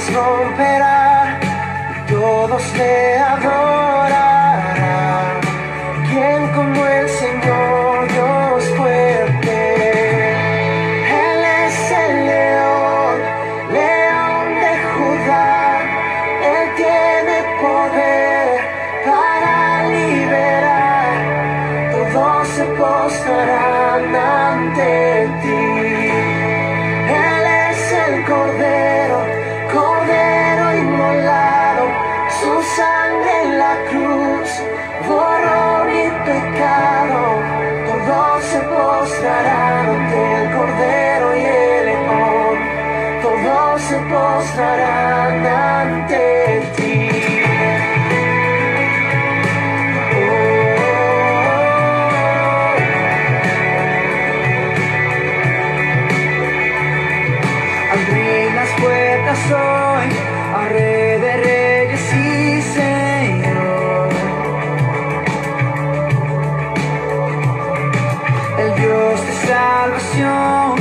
cadenas romperá, todos le adorarán. ¿Quién como el Señor Dios fuerte? Él es el león, león de Judá. Él tiene poder para liberar. Todos se postrarán ante ti. Él es el Cordero, Cordero inmolado. Su sangre en la cruz borró mi pecado. Todos se postrarán ante el Cordero y el león. Todos se postrarán ante ti. Abrí las puertas hoy al Rey de Reyes y Señor. El Dios de salvación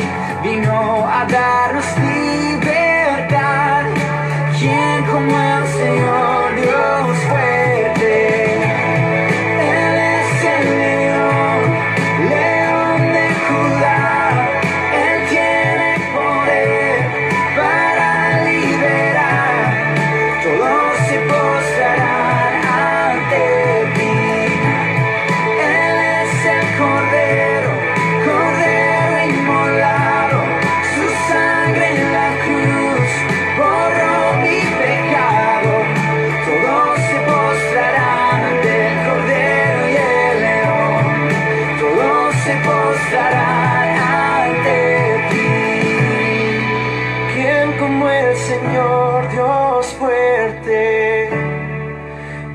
vino a darnos libertad. ¿Quién como el Señor Dios fuerte? Él es el león, león de Judá. Él tiene poder para liberar. Todos se postrarán ante ti. Él es el Cordero, Cordero inmolado. Su sangre en la cruz borró mi pecado. Todos se postrarán ante el Cordero y el león. Todos se postrarán ante ti. ¿Quién como el Señor Dios fuerte?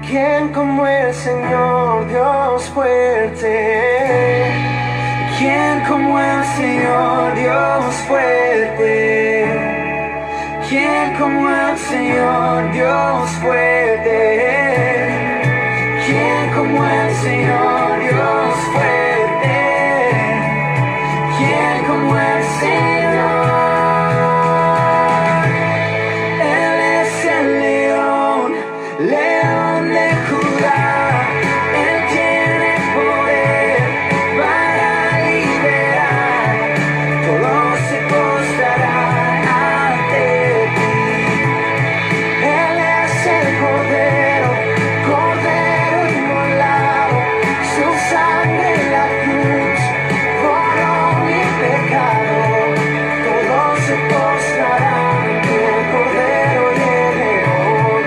¿Quién como el Señor Dios fuerte? ¿Quién como el Señor Dios fuerte? ¿Quién como el Señor Dios fuerte? ¿Quién como el Señor Dios fuerte? ¿Quién como el Señor? Él es el león, león de Judá. Él tiene poder para liberar. Todos se postrarán ante ti. Él es el Cordero, Cordero inmolado. Su sangre en la cruz borró mi pecado. Todos se postrarán ante el Cordero y el león.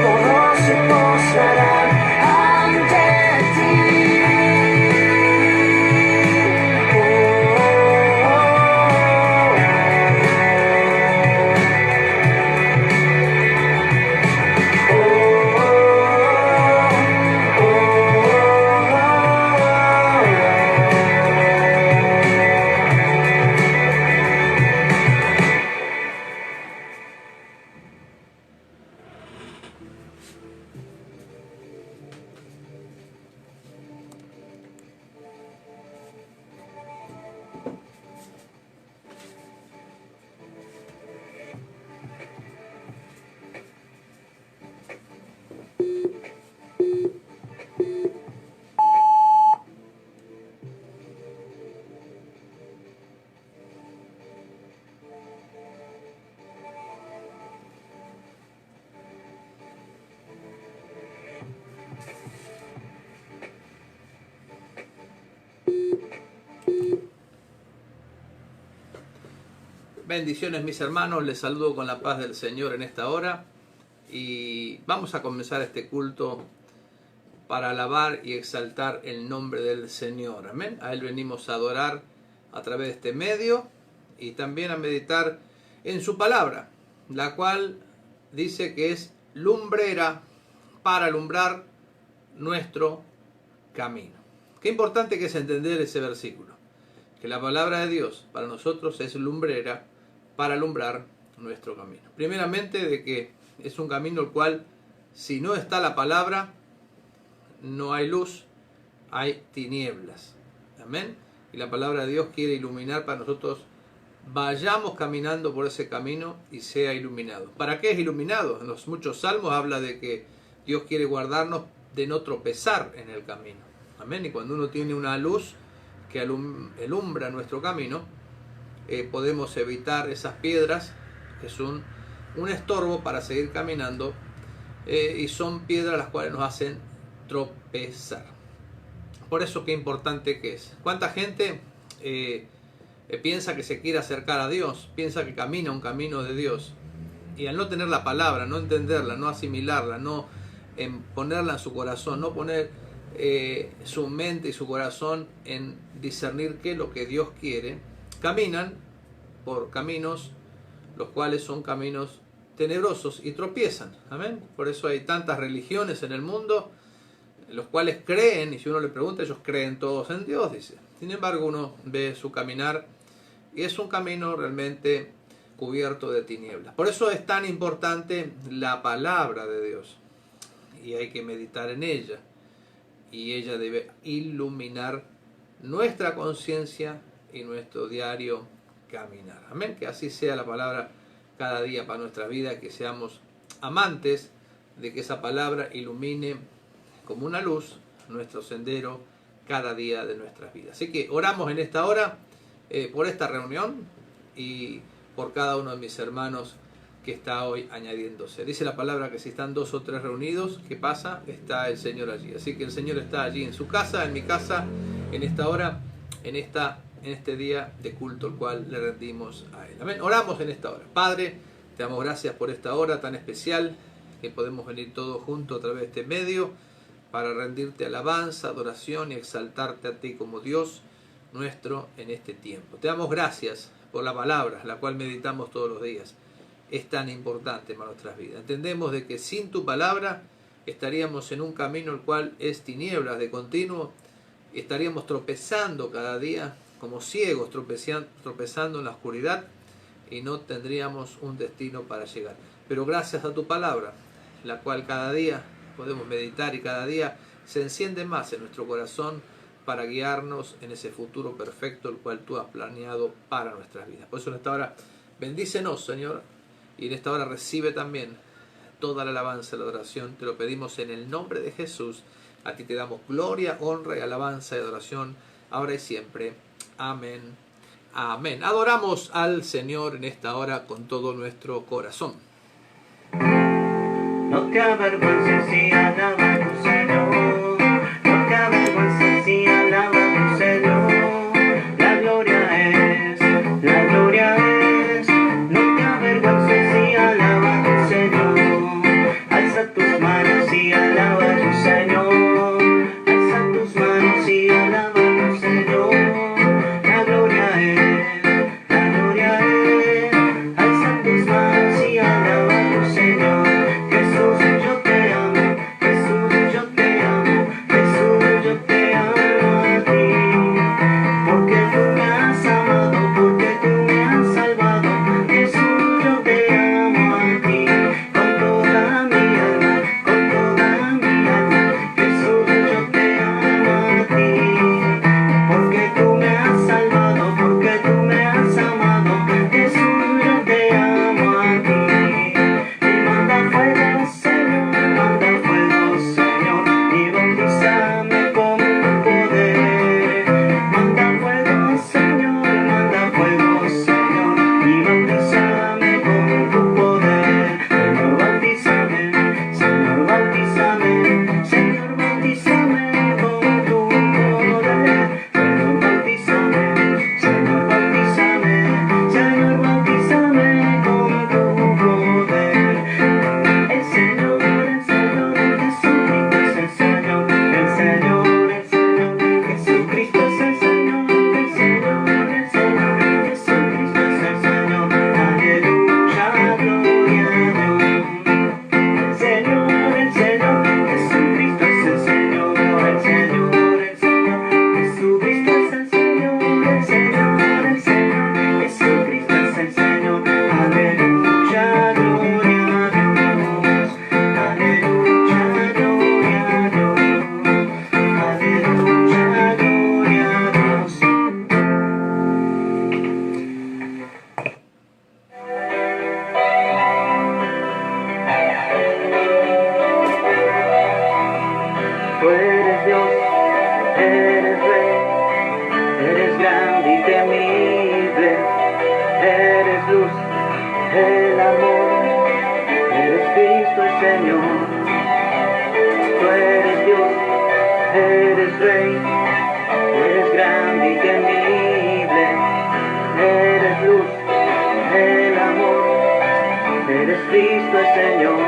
Todos se postrarán ante ti. Bendiciones mis hermanos, les saludo con la paz del Señor en esta hora y vamos a comenzar este culto para alabar y exaltar el nombre del Señor. Amén. A Él venimos a adorar a través de este medio y también a meditar en su palabra, la cual dice que es lumbrera para alumbrar nuestro camino. Qué importante que es entender ese versículo, que la palabra de Dios para nosotros es lumbrera para alumbrar nuestro camino. Primeramente de que es un camino el cual si no está la palabra no hay luz, hay tinieblas. Amén. Y la palabra de Dios quiere iluminar para nosotros vayamos caminando por ese camino y sea iluminado. ¿Para qué es iluminado? En los muchos salmos habla de que Dios quiere guardarnos de no tropezar en el camino. Amén. Y cuando uno tiene una luz que alumbra nuestro camino, podemos evitar esas piedras que son un estorbo para seguir caminando, y son piedras las cuales nos hacen tropezar. Por eso qué importante que es. ¿Cuánta gente piensa que se quiere acercar a Dios, piensa que camina un camino de Dios, y al no tener la palabra, no entenderla, no asimilarla, no ponerla en su corazón, no poner su mente y su corazón en discernir qué es lo que Dios quiere, caminan por caminos los cuales son caminos tenebrosos y tropiezan. Amén. Por eso hay tantas religiones en el mundo, los cuales creen, y si uno le pregunta, ellos creen todos en Dios, dice. Sin embargo, uno ve su caminar y es un camino realmente cubierto de tinieblas. Por eso es tan importante la palabra de Dios, y hay que meditar en ella, y ella debe iluminar nuestra conciencia y nuestro diario caminar. Amén. Que así sea la palabra cada día para nuestra vida, que seamos amantes de que esa palabra ilumine como una luz nuestro sendero cada día de nuestras vidas. Así que oramos en esta hora por esta reunión y por cada uno de mis hermanos que está hoy añadiéndose. Dice la palabra que si están 2 o 3 reunidos, ¿qué pasa? Está el Señor allí. Así que el Señor está allí en su casa, en mi casa, en esta hora, en este día de culto, el cual le rendimos a Él. Amén. Oramos en esta hora. Padre, te damos gracias por esta hora tan especial, que podemos venir todos juntos a través de este medio para rendirte alabanza, adoración y exaltarte a ti como Dios nuestro en este tiempo. Te damos gracias por la palabra, la cual meditamos todos los días. Es tan importante para nuestras vidas. Entendemos de que sin tu palabra estaríamos en un camino el cual es tinieblas de continuo, estaríamos tropezando cada día como ciegos, tropezando en la oscuridad, y no tendríamos un destino para llegar. Pero gracias a tu palabra, la cual cada día podemos meditar y cada día se enciende más en nuestro corazón para guiarnos en ese futuro perfecto el cual tú has planeado para nuestras vidas. Por eso en esta hora bendícenos, Señor, y en esta hora recibe también toda la alabanza y la adoración. Te lo pedimos en el nombre de Jesús. A ti te damos gloria, honra y alabanza y adoración, ahora y siempre. Amén. Amén. Adoramos al Señor en esta hora con todo nuestro corazón. No te avergüences si alaba a tu Señor. No te avergüences si alaba a tu Señor. La gloria es, la gloria es. No te avergüences si alaba a tu Señor. Alza tus manos y alaba a tu Señor. Alza tus manos y alaba a tu Señor. La gloria es, la gloria es. Alza tus manos y alaba a tu Señor. Jesús, yo te amo. Jesús, el amor, eres Cristo el Señor. Tú eres Dios, eres Rey, eres grande y temible, eres luz, el amor, eres Cristo el Señor.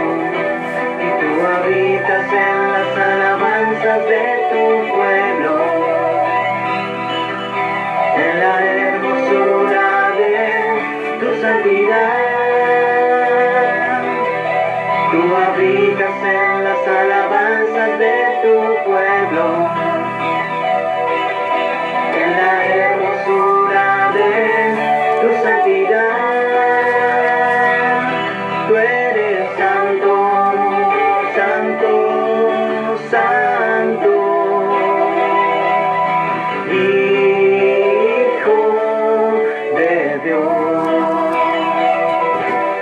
Y tú habitas en las alabanzas de tu pueblo, en la hermosura de tu santidad. Tú habitas en las alabanzas de tu pueblo, en la hermosura de tu santidad. Tú eres santo, santo, santo, Hijo de Dios.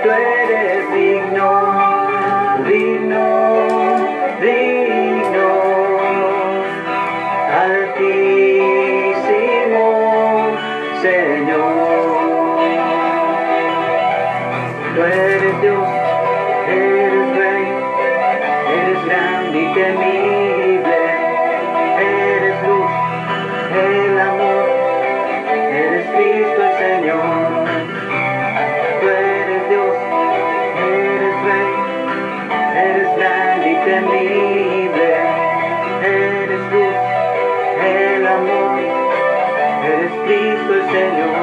Tú eres digno, digno, digno, altísimo Señor. Tú eres Dios, eres Rey, eres grande y temible, eres luz, el amor, eres Cristo el Señor. Tú eres Dios, eres Rey, eres grande y temible, eres luz, el amor, eres Cristo el Señor.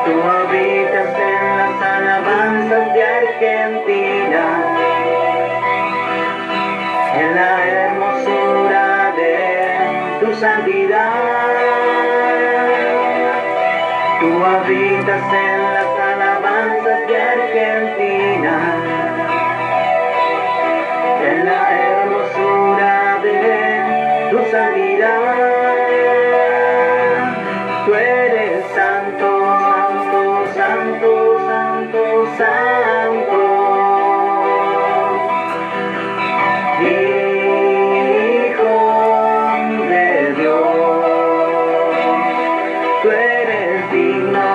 Tú habitas en las alabanzas de Argentina, en la hermosura de tu santidad. Tú habitas en las alabanzas de Argentina, en la hermosura de tu santidad. Tú eres santo, santo, santo, santo, santo, Hijo de Dios. Tú eres digno,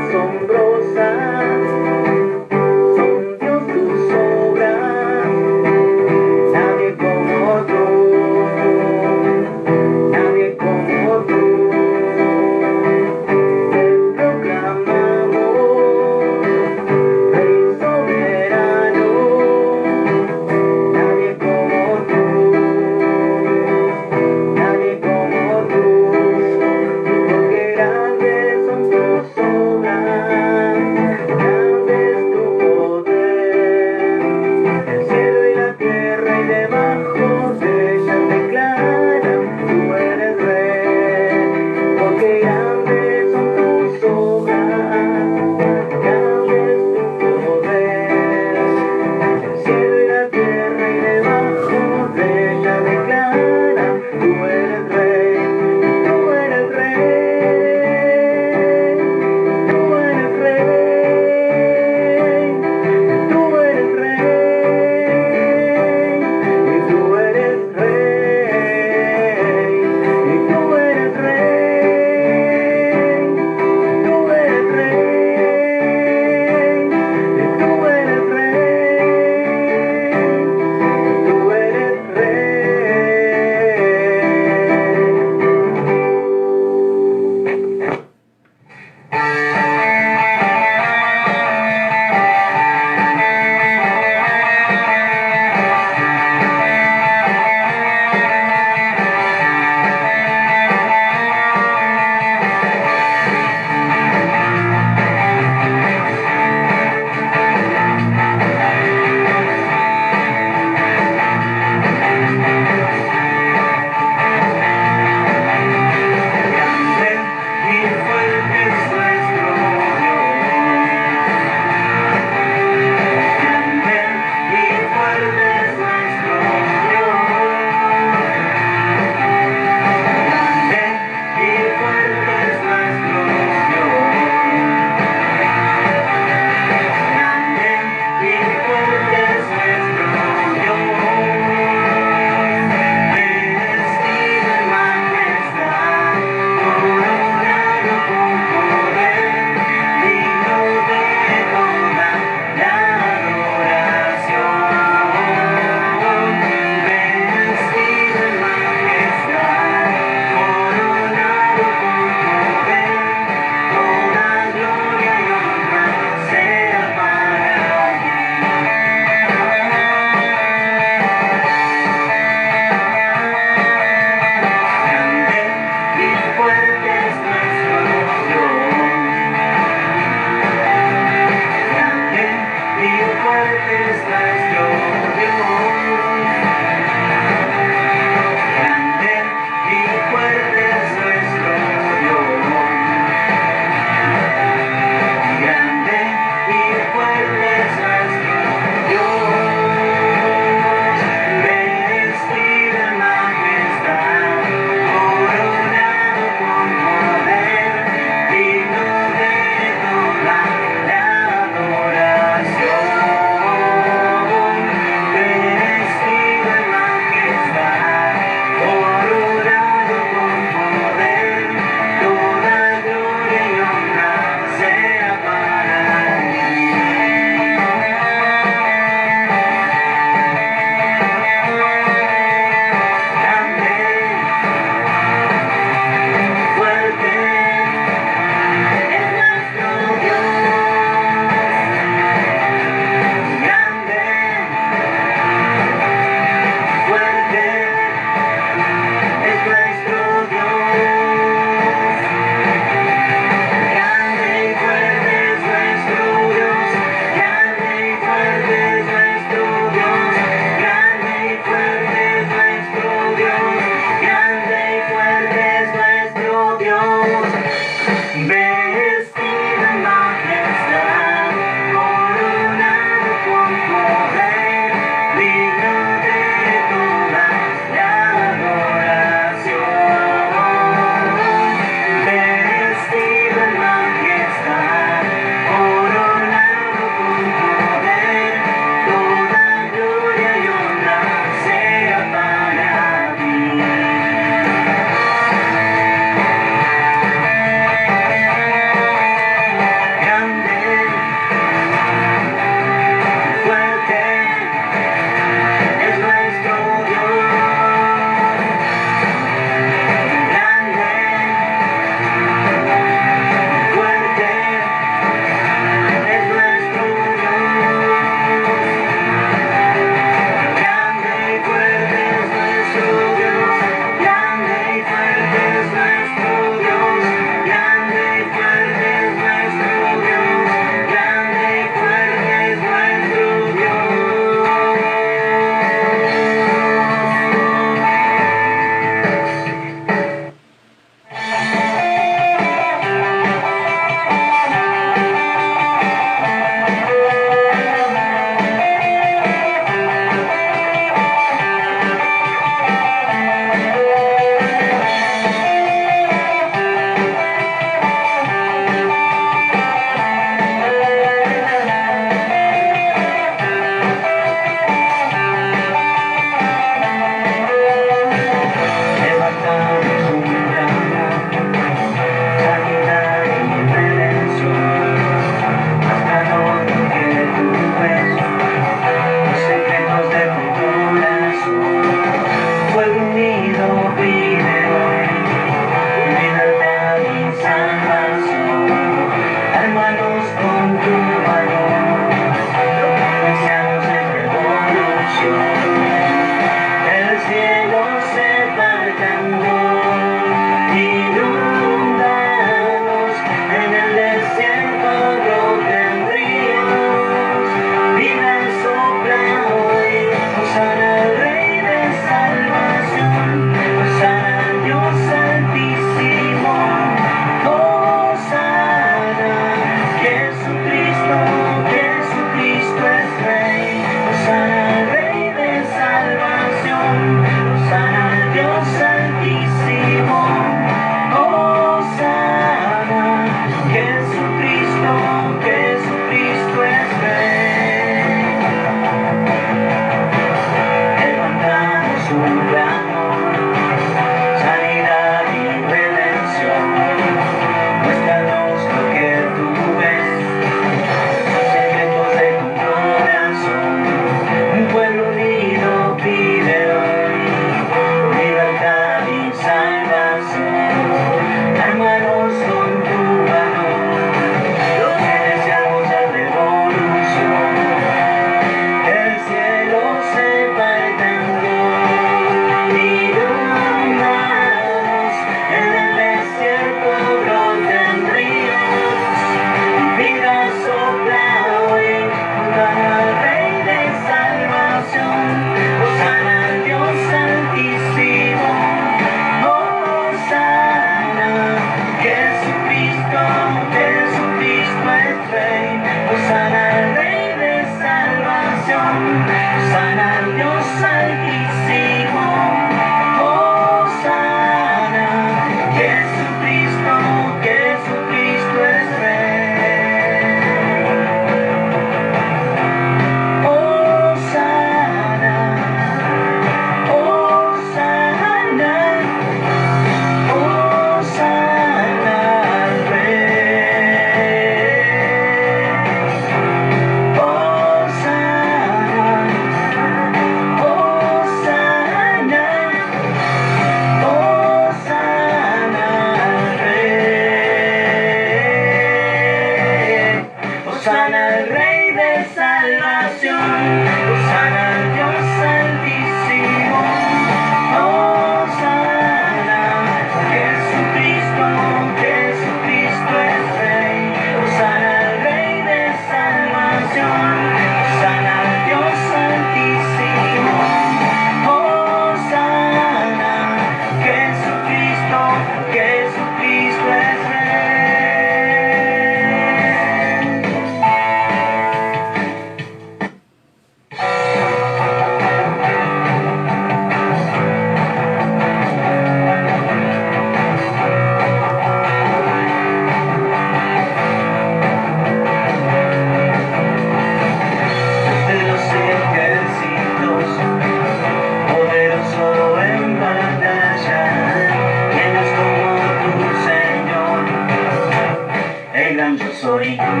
soy, grande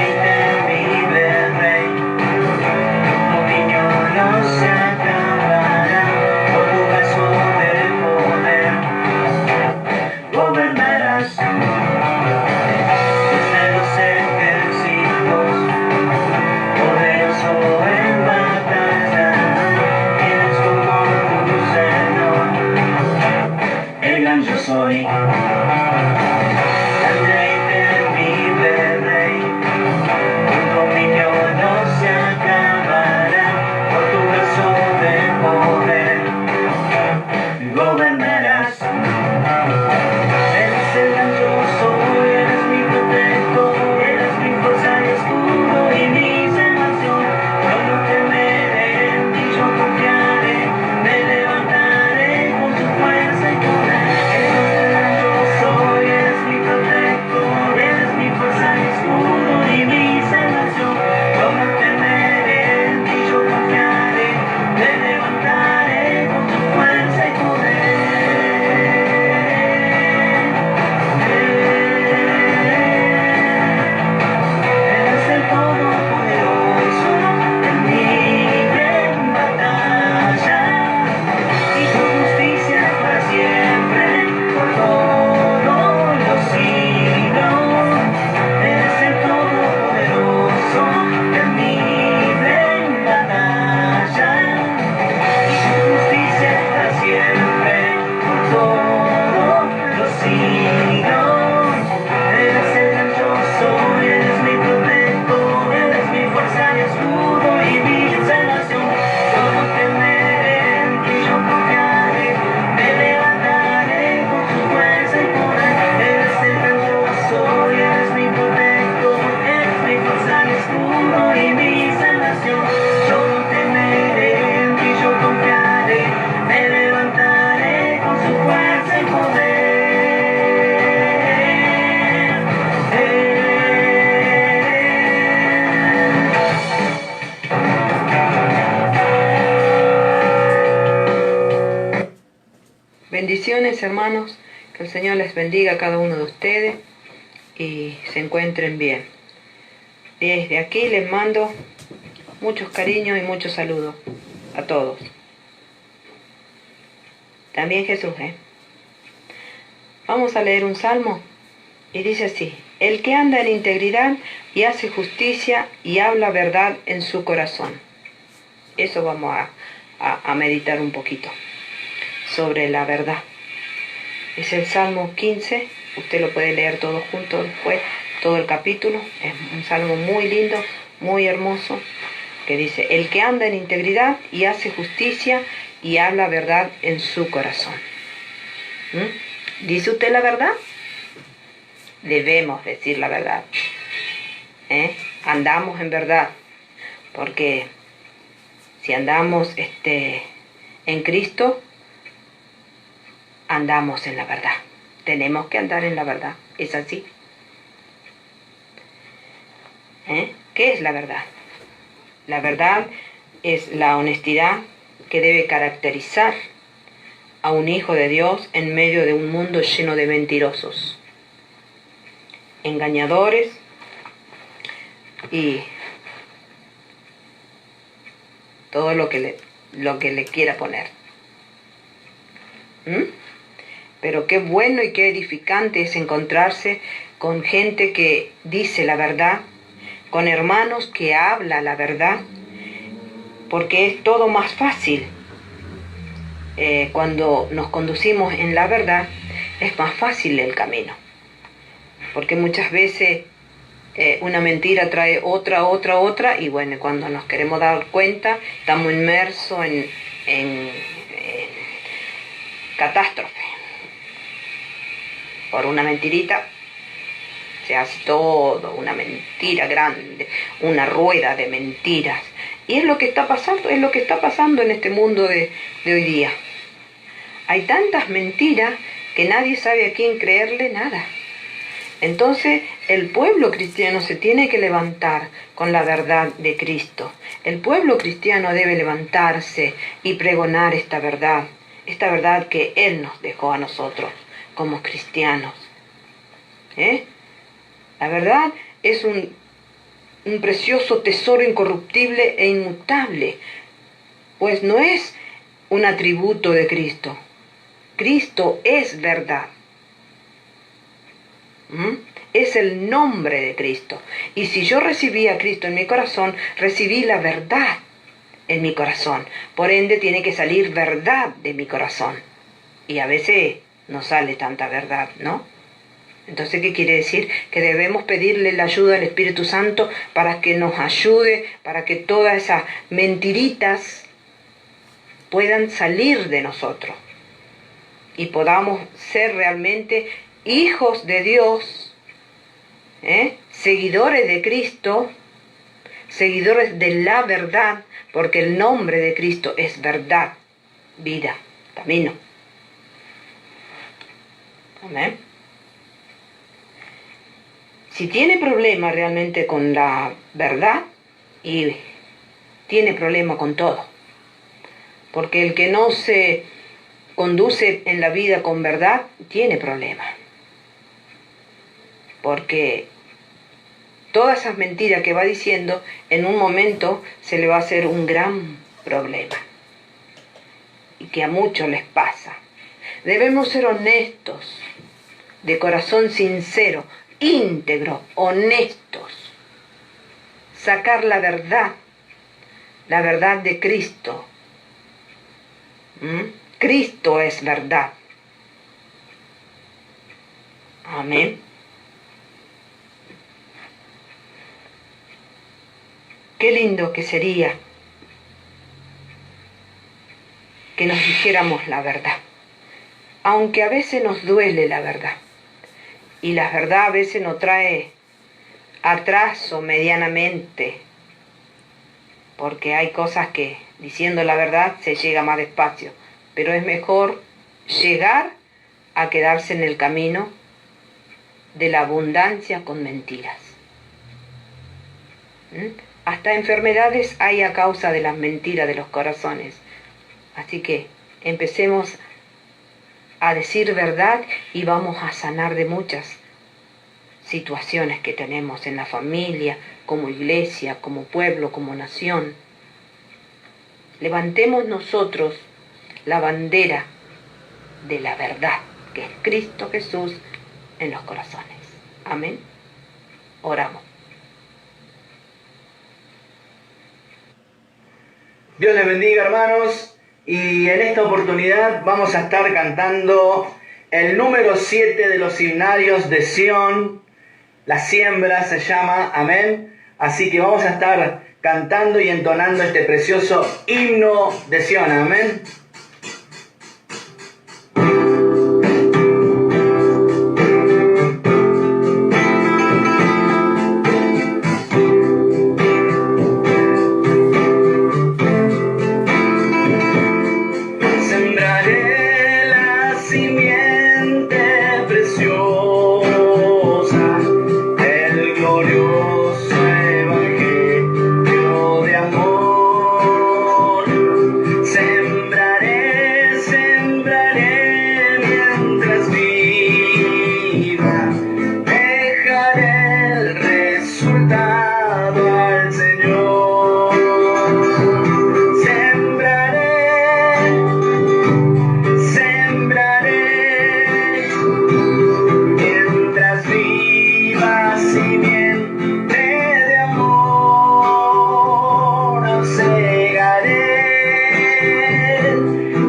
y temible Rey. Tu dominio no se acabará, por tu brazo de poder gobernarás desde los ejércitos, poderoso en batalla, tienes como tu Señor, el gran yo soy, grande y temible Rey. Tu dominio no se acabará, por tu brazo de poder gobernarás. Eres el gran yo soy, eres mi protector, eres mi fuerza y escudo y mi salvación. Yo no temeré, en ti yo confiaré, me levantaré con tu fuerza y poder. Eres el gran yo soy, eres mi protector, eres mi fuerza y escudo y mi salvación. Yo no temeré, en ti yo confiaré, me levantaré con tu fuerza y poder. Eres el Todopoderoso, temible en batalla, y tu justicia es para siempre, por todos los siglos. Eres el Todopoderoso, temible en batalla, y tu justicia es para siempre, por todos los siglos. Eres el gran yo soy, eres mi protector, eres mi fuerza y escudo y mi salvación. Yo no temeré, en ti yo confiaré, me levantaré con tu fuerza y poder. Eres el gran yo soy, eres mi protector, eres mi fuerza y escudo y mi salvación. Yo no temeré, en ti yo confiaré, me levantaré con su fuerza y poder. Bendiciones, hermanos, que el Señor les bendiga a cada uno de ustedes y se encuentren bien. Desde aquí les mando muchos cariños y muchos saludos a todos. También Jesús, Vamos a leer un salmo y dice así: el que anda en integridad y hace justicia y habla verdad en su corazón. Eso vamos a meditar un poquito sobre la verdad. Es el Salmo 15, usted lo puede leer todo junto después, todo el capítulo. Es un salmo muy lindo, muy hermoso, que dice: el que anda en integridad y hace justicia y habla verdad en su corazón. ¿Dice usted la verdad? Debemos decir la verdad. Andamos en verdad, porque si andamos en Cristo, andamos en la verdad. Tenemos que andar en la verdad. ¿Es así? ¿Qué es la verdad? La verdad es la honestidad que debe caracterizar a un hijo de Dios en medio de un mundo lleno de mentirosos, engañadores y todo lo que le quiera poner. Pero qué bueno y qué edificante es encontrarse con gente que dice la verdad, con hermanos que habla la verdad, porque es todo más fácil. Cuando nos conducimos en la verdad, es más fácil el camino, porque muchas veces una mentira trae otra, y bueno, cuando nos queremos dar cuenta, estamos inmersos en catástrofe. Por una mentirita se hace todo, una mentira grande, una rueda de mentiras. Y es lo que está pasando en este mundo de hoy día. Hay tantas mentiras que nadie sabe a quién creerle nada. Entonces el pueblo cristiano se tiene que levantar con la verdad de Cristo. El pueblo cristiano debe levantarse y pregonar esta verdad que Él nos dejó a nosotros como cristianos. La verdad es un precioso tesoro incorruptible e inmutable, pues no es un atributo de Cristo. Cristo es verdad. Es el nombre de Cristo. Y si yo recibí a Cristo en mi corazón, recibí la verdad en mi corazón. Por ende, tiene que salir verdad de mi corazón. Y a veces no sale tanta verdad, ¿no? Entonces, ¿qué quiere decir? Que debemos pedirle la ayuda al Espíritu Santo para que nos ayude, para que todas esas mentiritas puedan salir de nosotros y podamos ser realmente hijos de Dios, seguidores de Cristo, seguidores de la verdad, porque el nombre de Cristo es verdad, vida, camino. Amén. Si tiene problema realmente con la verdad, y tiene problema con todo, porque el que no se conduce en la vida con verdad, tiene problema. Porque todas esas mentiras que va diciendo, en un momento se le va a hacer un gran problema. Y que a muchos les pasa. Debemos ser honestos, de corazón sincero, íntegros, honestos. Sacar la verdad de Cristo. Cristo es verdad. Amén. Qué lindo que sería que nos dijéramos la verdad, aunque a veces nos duele la verdad, y la verdad a veces nos trae atraso medianamente, porque hay cosas que diciendo la verdad se llega más despacio, pero es mejor llegar a quedarse en el camino de la abundancia con mentiras. Hasta enfermedades hay a causa de las mentiras de los corazones. Así que empecemos a decir verdad y vamos a sanar de muchas situaciones que tenemos en la familia, como iglesia, como pueblo, como nación. Levantemos nosotros la bandera de la verdad, que es Cristo Jesús en los corazones. Amén. Oramos. Dios les bendiga, hermanos, y en esta oportunidad vamos a estar cantando el número 7 de los himnarios de Sión. La siembra se llama, amén. Así que vamos a estar cantando y entonando este precioso himno de Sión, amén.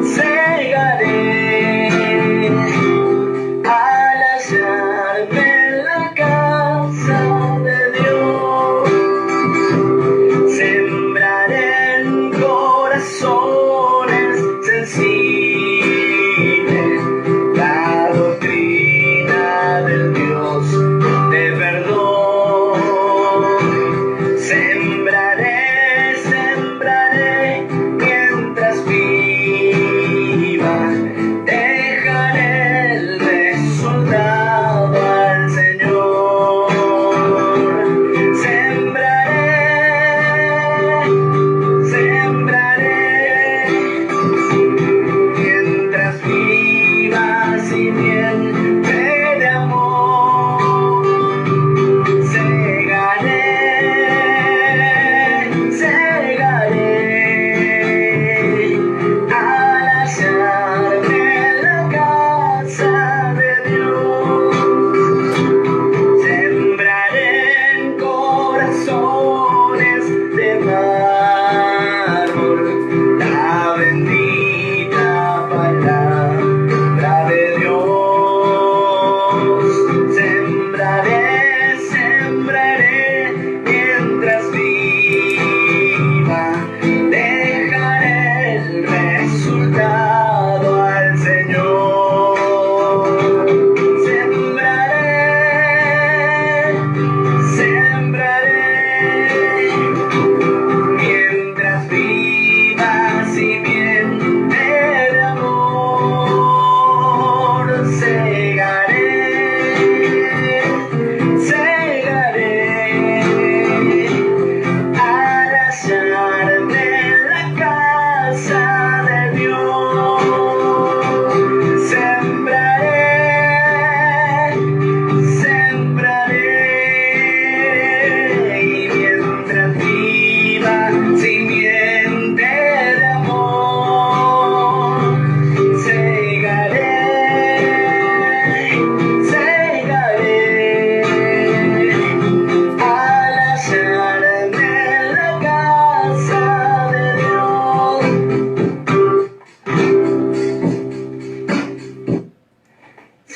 Segaré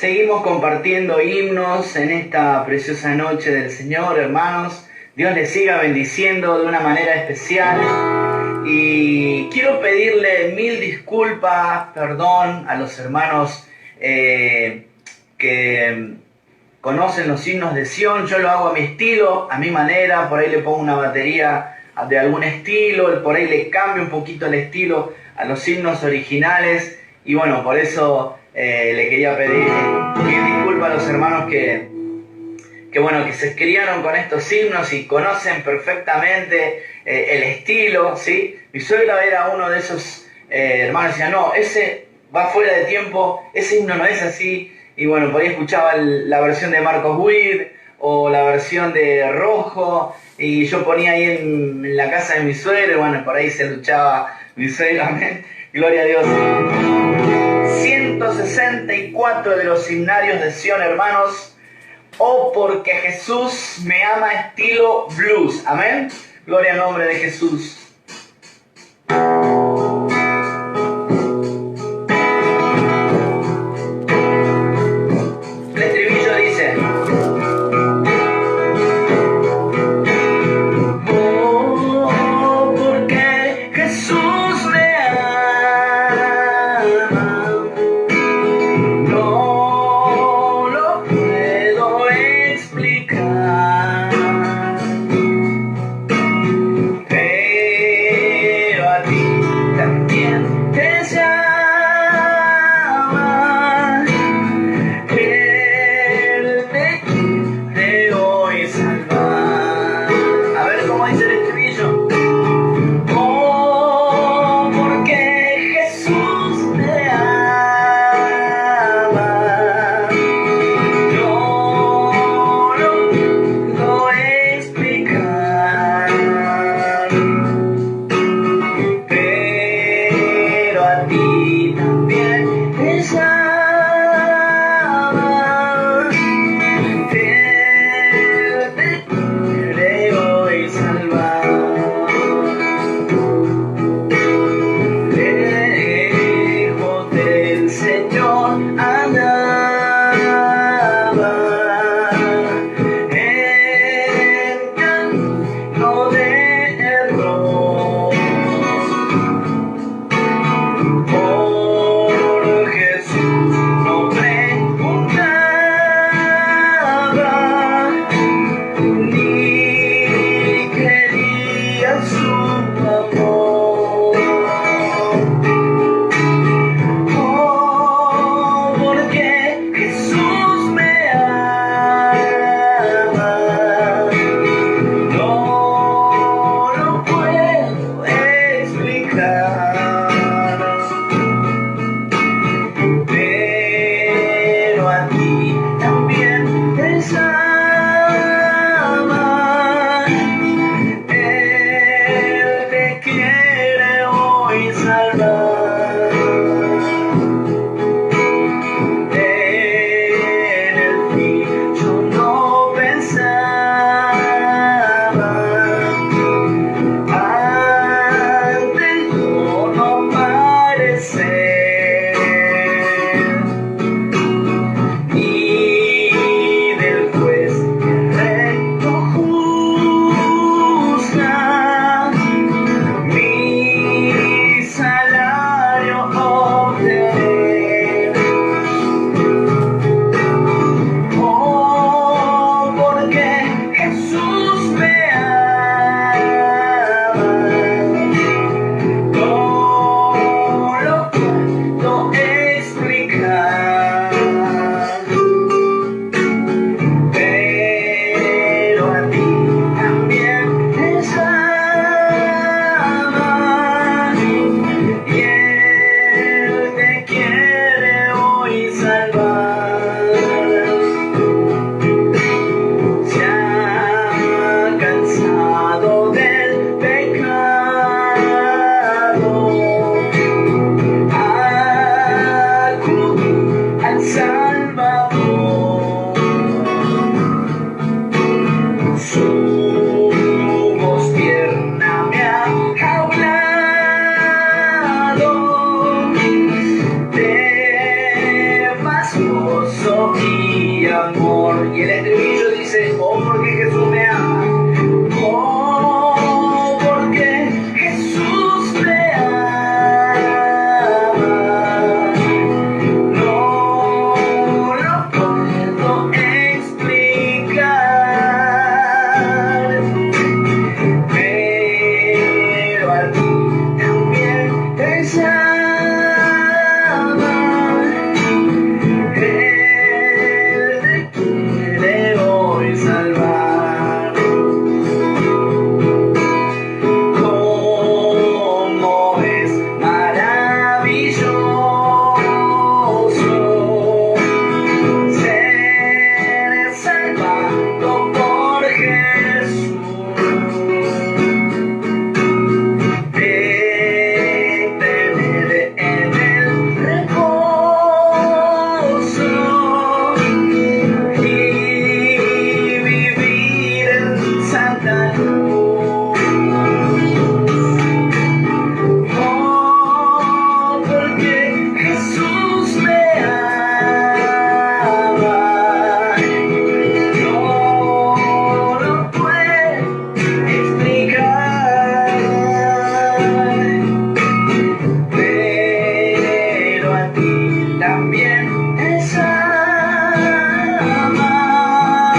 Seguimos compartiendo himnos en esta preciosa noche del Señor, hermanos. Dios les siga bendiciendo de una manera especial. Y quiero pedirle mil disculpas, perdón a los hermanos que conocen los himnos de Sion. Yo lo hago a mi estilo, a mi manera. Por ahí le pongo una batería de algún estilo, por ahí le cambio un poquito el estilo a los himnos originales. Y bueno, por eso le quería pedir mil disculpas a los hermanos que se criaron con estos himnos y conocen perfectamente el estilo, ¿sí? Mi suegra era uno de esos hermanos que decía, no, ese va fuera de tiempo, ese himno no es así. Y bueno, por ahí escuchaba la versión de Marcos Witt o la versión de Rojo, y yo ponía ahí en la casa de mi suegra, y bueno, por ahí se luchaba mi suegra, amén. Gloria a Dios. 164 de los himnarios de Sion, hermanos. Oh, porque Jesús me ama, estilo blues. Amén. Gloria al nombre de Jesús. El estribillo dice: oh, porque Jesús me ama, no lo puedo explicar, pero a ti también te llama, Él te quiere hoy salvar. A ver cómo dice el estribillo. Oh, porque Jesús te ama, no lo puedo explicar, pero a ti también te llama, Él te quiere hoy salvar. Lejos del Señor andaba, en camino de error. Por Jesús no preguntaba, ni quería su amor. Oh, porque Jesús me ama, no lo puedo explicar, pero a ti también te llama, Él te quiere hoy salvar. En el fin yo no pensaba, ante el trono aparecer, y amor. Y el estribillo dice, oh, porque Jesús me ama. Oh, porque Jesús me ama. No lo puedo explicar, pero a ti también te llama. Él te quiere hoy salvar. Cómo es maravilloso ser salvado por Jesús. Tener en el reposo y vivir en santa luz. Oh, porque Jesús me ama. No lo puedo explicar, pero a ti también te ama.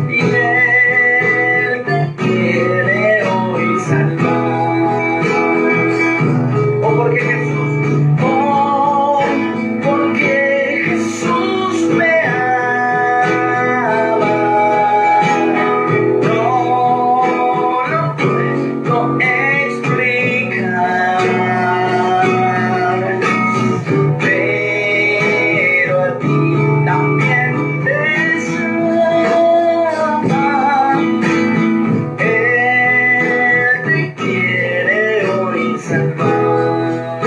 Y Él te quiere hoy salvar. Oh, porque Jesús, oh, porque Jesús me ama. No lo puedo explicar, pero a ti también te ama. Él te quiere hoy salvar.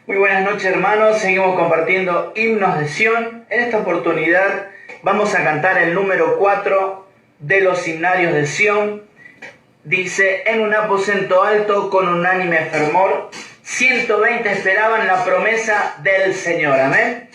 Muy buenas noches, hermanos. Seguimos compartiendo himnos de Sión. En esta oportunidad vamos a cantar el número 4 de los himnarios de Sión. Dice, en un aposento alto con unánime fervor, 120 esperaban la promesa del Señor. Amén.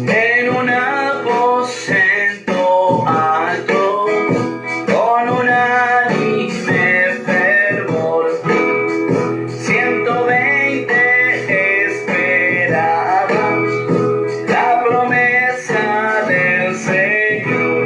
En un aposento alto, con unánime fervor, 120 esperaban la promesa del Señor.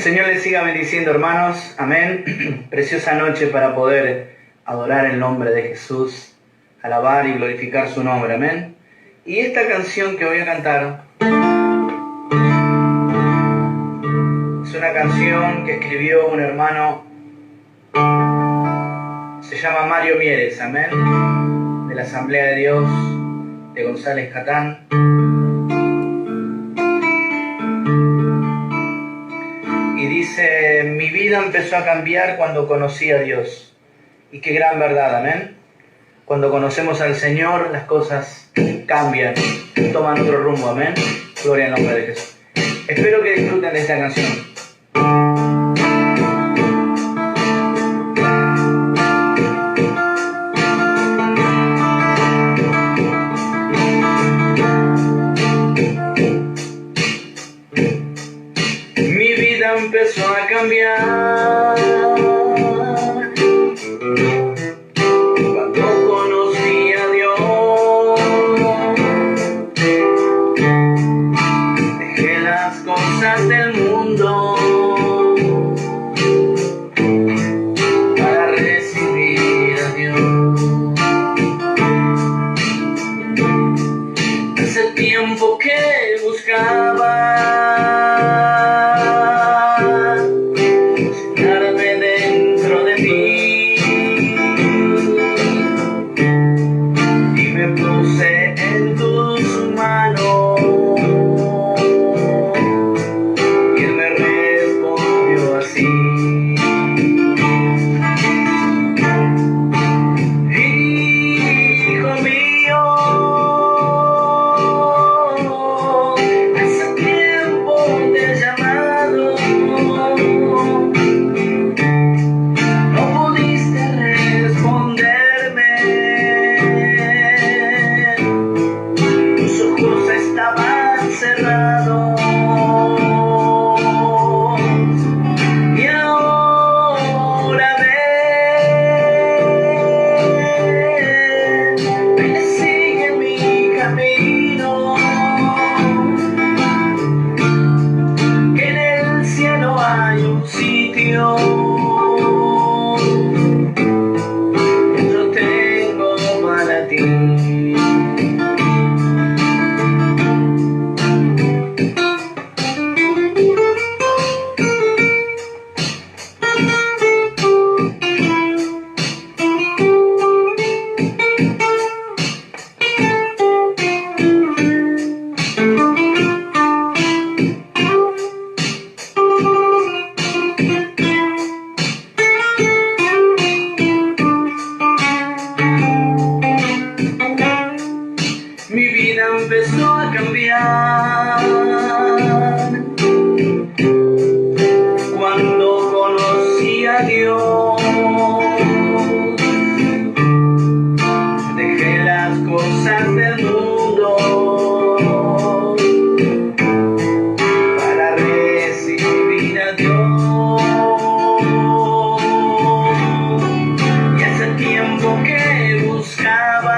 Señor les siga bendiciendo, hermanos. Amén. Preciosa noche para poder adorar el nombre de Jesús, alabar y glorificar su nombre. Amén. Y esta canción que voy a cantar es una canción que escribió un hermano, se llama Mario Mieres, amén, de la Asamblea de Dios de González Catán. Y dice: mi vida empezó a cambiar cuando conocí a Dios. Y qué gran verdad, amén. Cuando conocemos al Señor, las cosas cambian, toman otro rumbo, amén. Gloria al nombre de Jesús. Espero que disfruten de esta canción. Mi vida empezó a cambiar cuando conocí a Dios. Dejé las cosas del mundo para recibir a Dios. Hace tiempo que buscaba empezó a cambiar cuando conocí a Dios. Dejé las cosas del mundo para recibir a Dios. Y hace tiempo que buscaba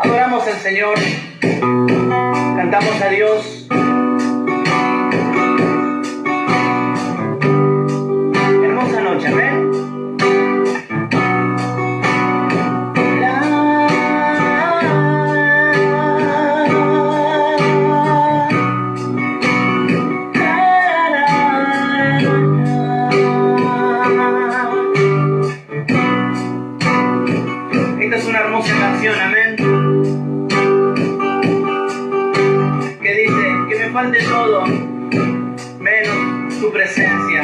Adoramos al Señor, cantamos a Dios. Hermosa noche, amén. Esta es una hermosa canción, amén. Que dice que me falte todo, menos tu presencia.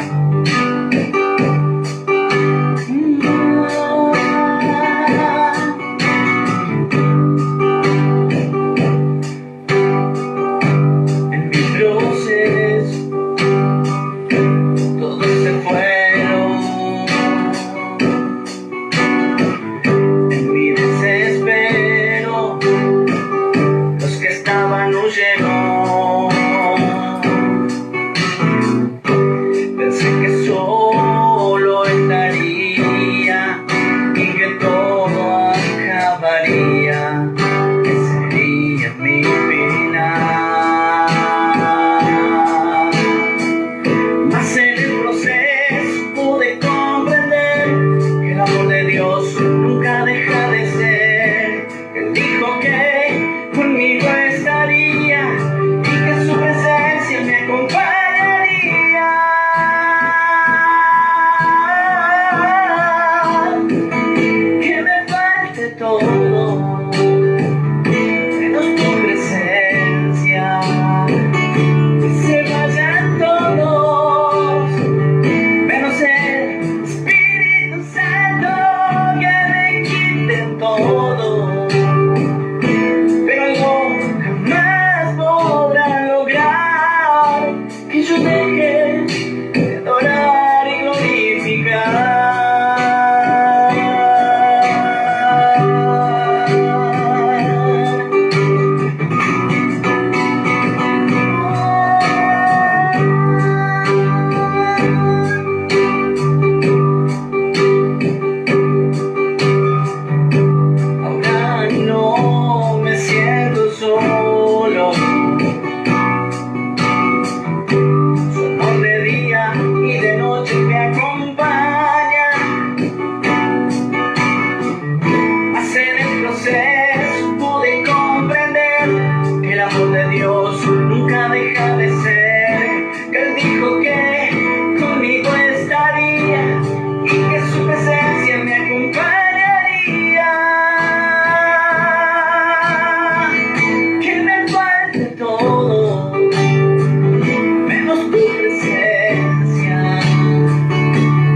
En mi proceso, todos se fueron. En mi desespero, los que estaban huyeron. Pensé que solo estaría y que todo acabaría, que sería mi final. Mas en el proceso pude comprender que el amor de Dios nunca deja de ser. Él dijo que conmigo estaría y que su presencia me acompañaría. Que me falte todo, menos tu presencia. Que se vayan todos, menos el Espíritu Santo. Que me quiten todo, pero algo jamás podrá lograr que yo deje de adorar y glorificar. Ahora no me siento solo, su amor de día y de noche me acompaña. Mas en el proceso pude comprender que el amor de Dios nunca deja de ser. Que Él dijo que conmigo estaría y que su presencia me acompañaría. Que me falte todo, menos tu presencia.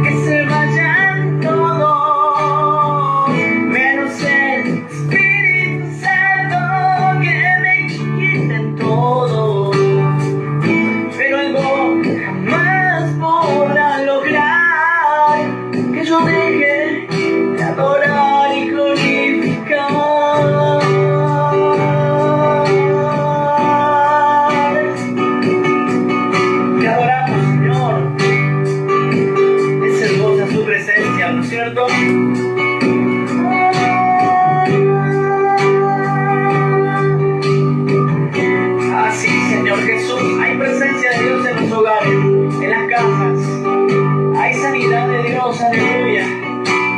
Que se vayan todos, menos el Espíritu Santo. Que me quiten todo, pero algo jamás podrá lograr que yo deje de adorar y glorificar. Te adoramos, Señor. Es hermosa su presencia, ¿no es cierto? Así, Señor Jesús, hay presencia de Dios en los hogares, en las casas. Hay sanidad de Dios, aleluya.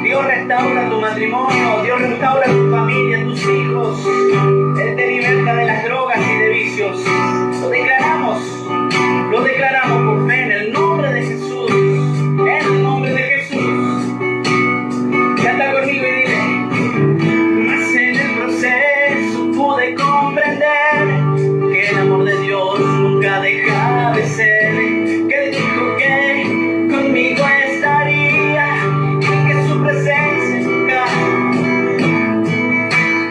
Dios restaura tu matrimonio, Dios restaura tu familia, tus hijos. Él te liberta de las drogas y de vicios. Lo declaramos por fe en el nombre de Jesús. En el nombre de Jesús. Canta conmigo y dile: mas en el proceso pude comprender que el amor de Dios nunca deja de ser. Que Él dijo que conmigo estaría y que su presencia nunca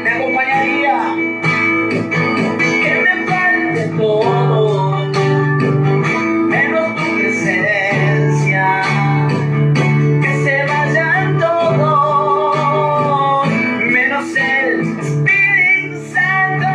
me acompañaría. Que me falte todo, menos tu presencia. Que se vayan todos, menos el Espíritu Santo.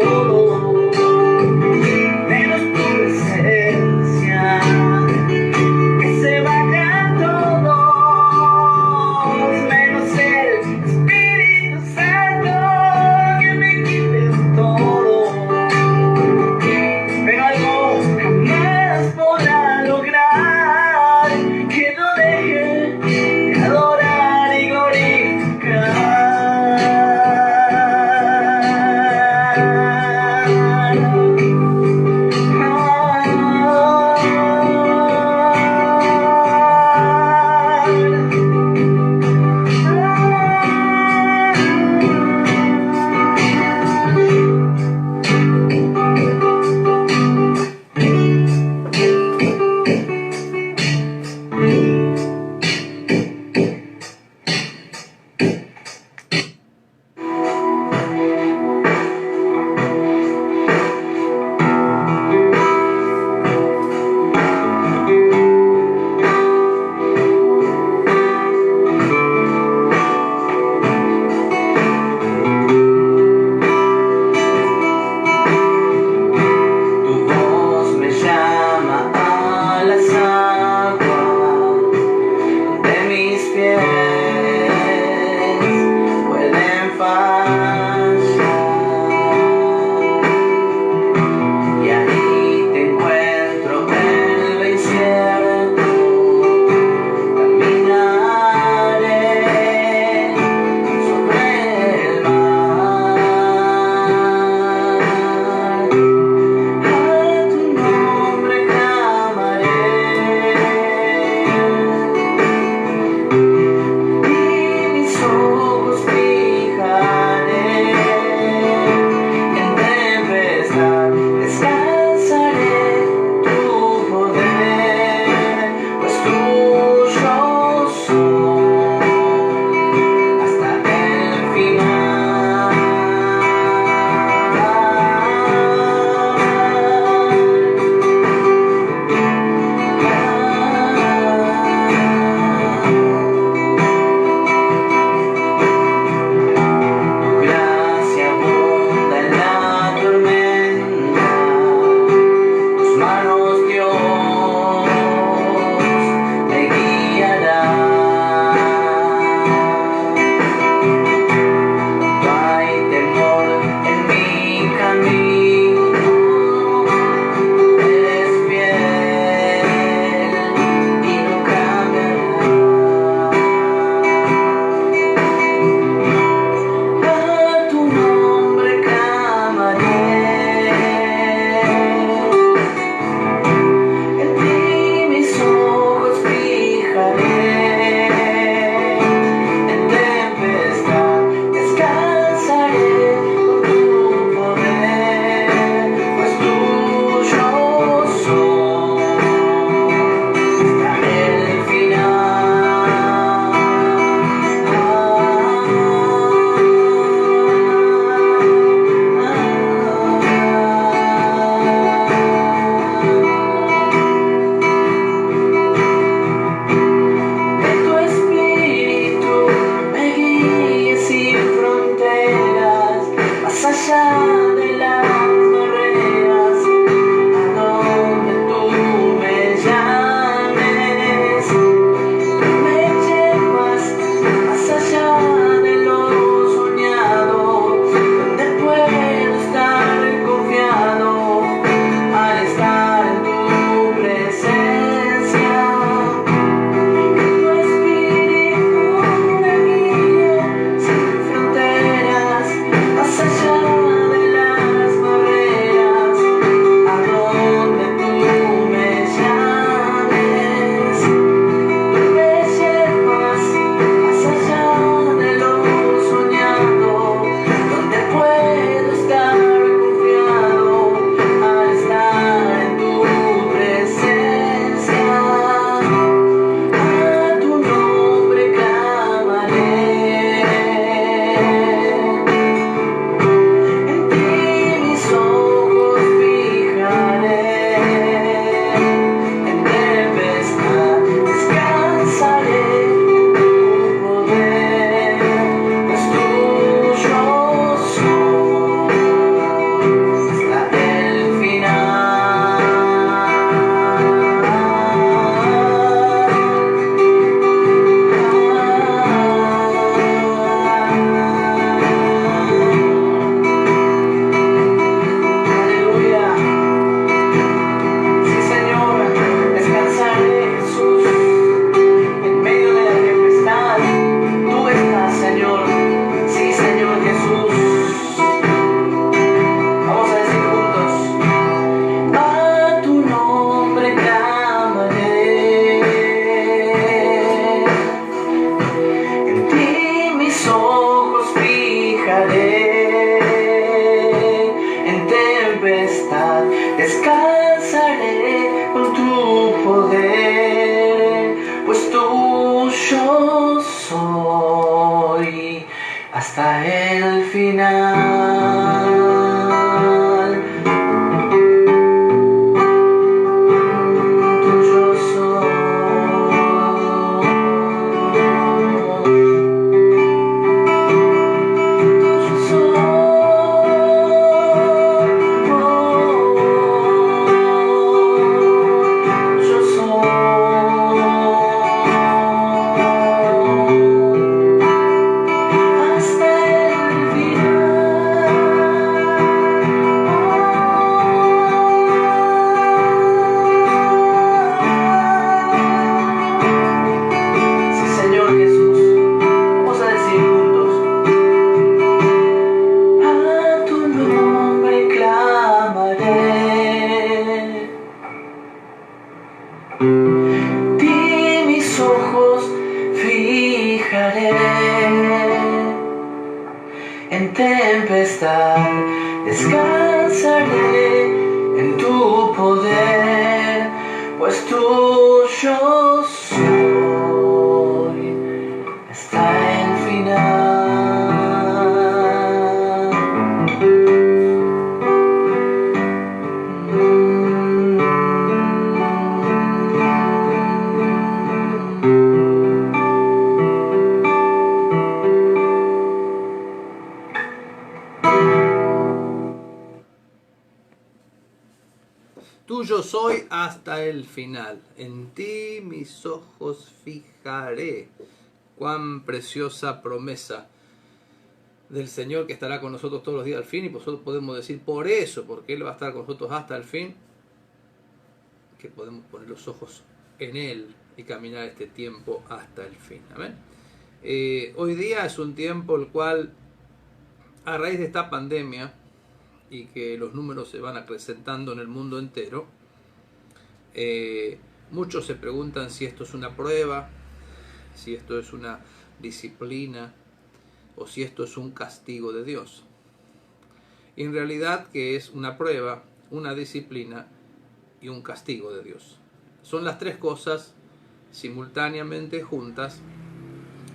todo, menos tu presencia, que se vayan todos, menos el Espíritu Santo, que me quites todo, pero algo jamás podrá lograr que no deje de adorar y glorificar. descansaré en tu poder, pues tuyo soy hasta el final. Tuyo soy hasta el final. En ti mis ojos fijaré. Cuán preciosa promesa del Señor que estará con nosotros todos los días al fin. Y nosotros podemos decir por eso, porque Él va a estar con nosotros hasta el fin, que podemos poner los ojos en Él y caminar este tiempo hasta el fin. Amén. Hoy día es un tiempo el cual, a raíz de esta pandemia, y que los números se van acrecentando en el mundo entero, muchos se preguntan si esto es una prueba, si esto es una disciplina o si esto es un castigo de Dios. Y en realidad que es una prueba, una disciplina y un castigo de Dios. Son las tres cosas simultáneamente juntas,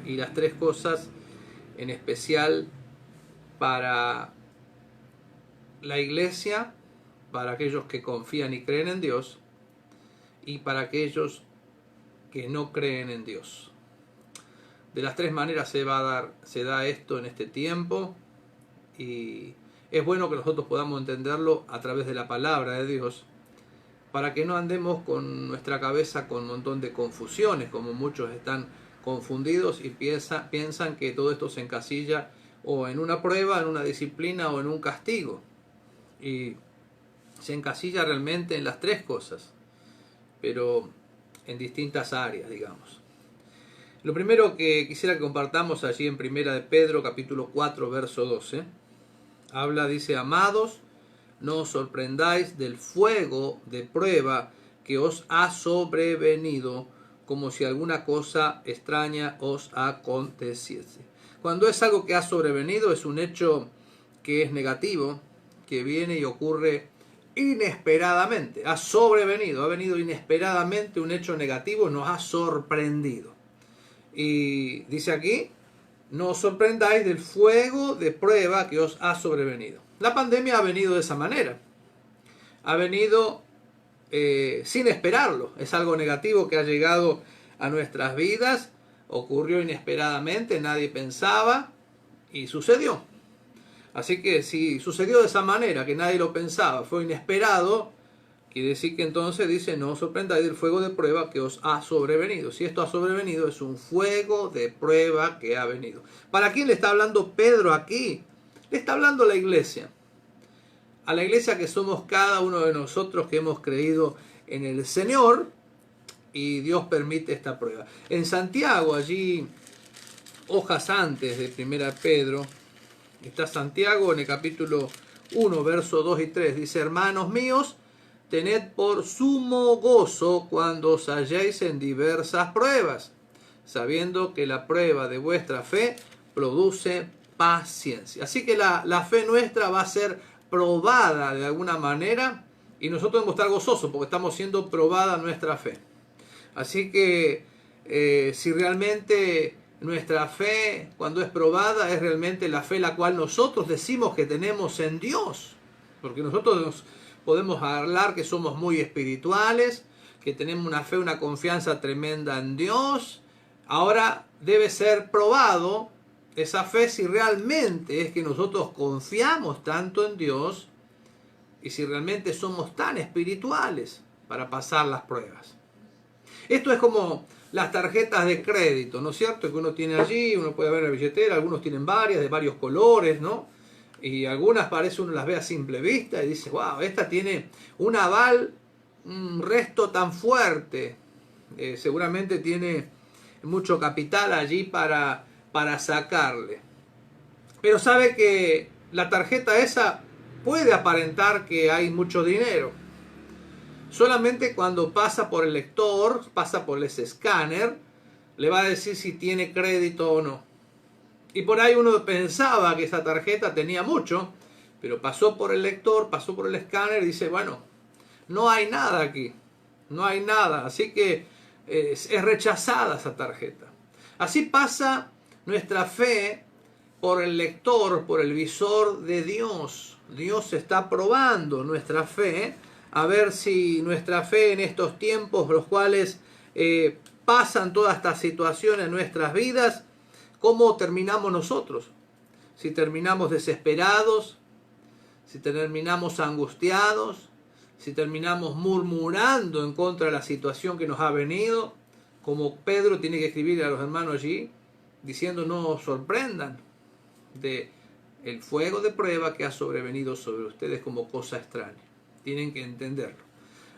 y las tres cosas en especial para la iglesia, para aquellos que confían y creen en Dios, y para aquellos que no creen en Dios. De las tres maneras se da esto en este tiempo, y es bueno que nosotros podamos entenderlo a través de la palabra de Dios, para que no andemos con nuestra cabeza con un montón de confusiones, como muchos están confundidos y piensan que todo esto se encasilla o en una prueba, en una disciplina o en un castigo. Y se encasilla realmente en las tres cosas, pero en distintas áreas, digamos. Lo primero que quisiera que compartamos allí en Primera de Pedro, capítulo 4, verso 12, dice: amados, no os sorprendáis del fuego de prueba que os ha sobrevenido, como si alguna cosa extraña os aconteciese. Cuando es algo que ha sobrevenido, es un hecho que es negativo, que viene y ocurre inesperadamente. Ha sobrevenido, ha venido inesperadamente un hecho negativo, nos ha sorprendido. Y dice aquí: no os sorprendáis del fuego de prueba que os ha sobrevenido. La pandemia ha venido de esa manera. Ha venido sin esperarlo. Es algo negativo que ha llegado a nuestras vidas. Ocurrió inesperadamente, nadie pensaba y sucedió. Así que si sucedió de esa manera, que nadie lo pensaba, fue inesperado, quiere decir que entonces dice: no os sorprendáis del fuego de prueba que os ha sobrevenido. Si esto ha sobrevenido, es un fuego de prueba que ha venido. ¿Para quién le está hablando Pedro aquí? Le está hablando a la iglesia. A la iglesia que somos cada uno de nosotros que hemos creído en el Señor, y Dios permite esta prueba. En Santiago, allí, hojas antes de 1 Pedro, está Santiago en el capítulo 1, versos 2 y 3. Dice: hermanos míos, tened por sumo gozo cuando os halléis en diversas pruebas, sabiendo que la prueba de vuestra fe produce paciencia. Así que la fe nuestra va a ser probada de alguna manera, y nosotros debemos estar gozosos porque estamos siendo probada nuestra fe. Así que si realmente nuestra fe, cuando es probada, es realmente la fe la cual nosotros decimos que tenemos en Dios, porque nosotros nos podemos hablar que somos muy espirituales, que tenemos una fe, una confianza tremenda en Dios. Ahora debe ser probado esa fe si realmente es que nosotros confiamos tanto en Dios y si realmente somos tan espirituales para pasar las pruebas. Esto es como las tarjetas de crédito, ¿no es cierto? Que uno tiene allí, uno puede ver en la billetera, algunos tienen varias, de varios colores, ¿no? Y algunas parece uno las ve a simple vista y dice: wow, esta tiene un aval, un resto tan fuerte, seguramente tiene mucho capital allí para sacarle. Pero sabe que la tarjeta esa puede aparentar que hay mucho dinero. Solamente cuando pasa por el lector, pasa por ese escáner, le va a decir si tiene crédito o no. Y por ahí uno pensaba que esa tarjeta tenía mucho, Pero pasó por el lector, pasó por el escáner y dice, bueno, no hay nada aquí, no hay nada, así que es rechazada esa tarjeta. Así pasa nuestra fe por el lector, por el visor de Dios. Dios está probando nuestra fe, a ver si nuestra fe en estos tiempos, los cuales pasan todas estas situaciones en nuestras vidas, cómo terminamos nosotros. Si terminamos desesperados, si terminamos angustiados, si terminamos murmurando en contra de la situación que nos ha venido, como Pedro tiene que escribir a los hermanos allí, diciendo no os sorprendan de el fuego de prueba que ha sobrevenido sobre ustedes como cosa extraña. Tienen que entenderlo.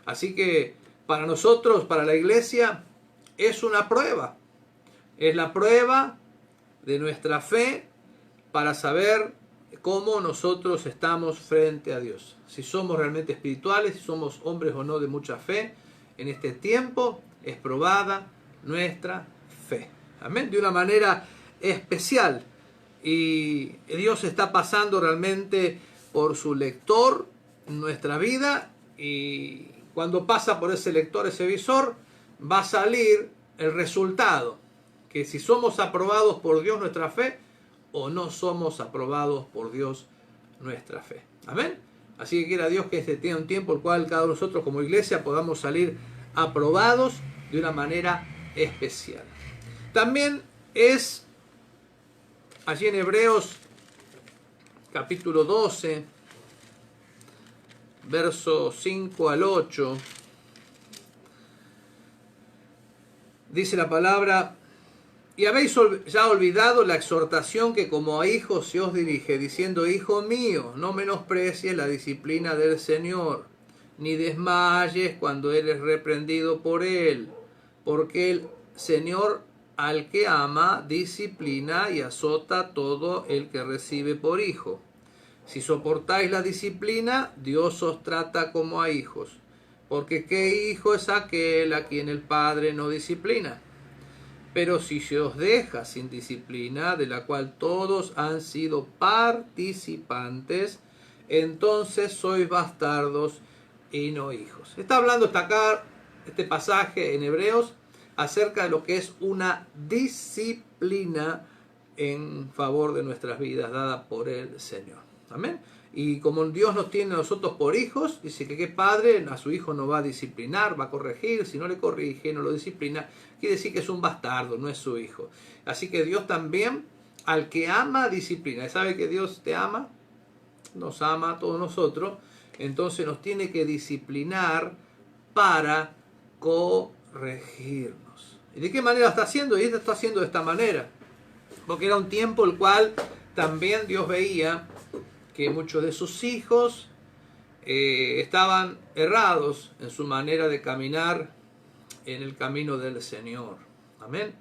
Así que para nosotros, para la iglesia, es una prueba. Es la prueba de nuestra fe para saber cómo nosotros estamos frente a Dios. Si somos realmente espirituales, si somos hombres o no de mucha fe, en este tiempo es probada nuestra fe. Amén. De una manera especial. Y Dios está pasando realmente por su lector en nuestra vida, y cuando pasa por ese lector, ese visor, va a salir el resultado, que si somos aprobados por Dios nuestra fe o no somos aprobados por Dios nuestra fe. Amén. Así que quiera Dios que este tenga un tiempo el cual cada uno de nosotros como iglesia podamos salir aprobados de una manera especial. También es allí en Hebreos capítulo 12, versos 5 al 8, dice la palabra: y habéis ya olvidado la exhortación que como a hijos se os dirige, diciendo: hijo mío, no menosprecies la disciplina del Señor, ni desmayes cuando eres reprendido por Él, porque el Señor al que ama disciplina y azota todo el que recibe por hijo. Si soportáis la disciplina, Dios os trata como a hijos, porque ¿qué hijo es aquel a quien el Padre no disciplina? Pero si se os deja sin disciplina, de la cual todos han sido participantes, entonces sois bastardos y no hijos. Está hablando acá este pasaje en Hebreos acerca de lo que es una disciplina en favor de nuestras vidas dada por el Señor. Amén. Y como Dios nos tiene a nosotros por hijos, dice que qué padre a su hijo no va a disciplinar, va a corregir. Si no le corrige, no lo disciplina, quiere decir que es un bastardo, no es su hijo. Así que Dios también al que ama disciplina. ¿Sabe que Dios te ama? Nos ama a todos nosotros. Entonces nos tiene que disciplinar para corregirnos. ¿Y de qué manera está haciendo? Y está haciendo de esta manera. Porque era un tiempo el cual también Dios veía que muchos de sus hijos estaban errados en su manera de caminar en el camino del Señor. Amén.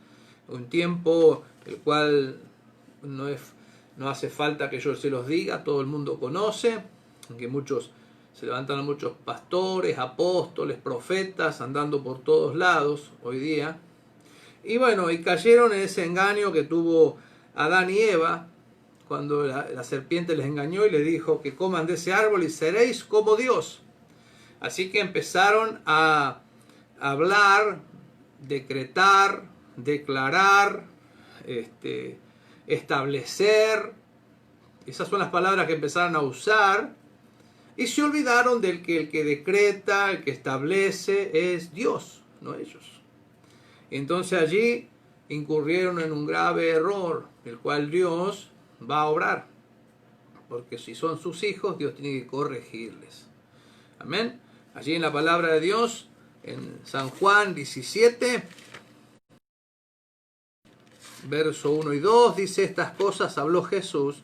Un tiempo el cual no hace falta que yo se los diga, todo el mundo conoce, que muchos se levantaron, muchos pastores, apóstoles, profetas, andando por todos lados hoy día. Y bueno, y cayeron en ese engaño que tuvo Adán y Eva, cuando la serpiente les engañó y les dijo que coman de ese árbol y seréis como Dios. Así que empezaron a hablar, decretar, declarar, establecer. Esas son las palabras que empezaron a usar. Y se olvidaron del que el que decreta, el que establece es Dios, no ellos. Entonces allí incurrieron en un grave error, el cual Dios va a obrar. Porque si son sus hijos, Dios tiene que corregirles. Amén. Allí en la palabra de Dios, en San Juan 17, verso 1 y 2, dice: estas cosas habló Jesús,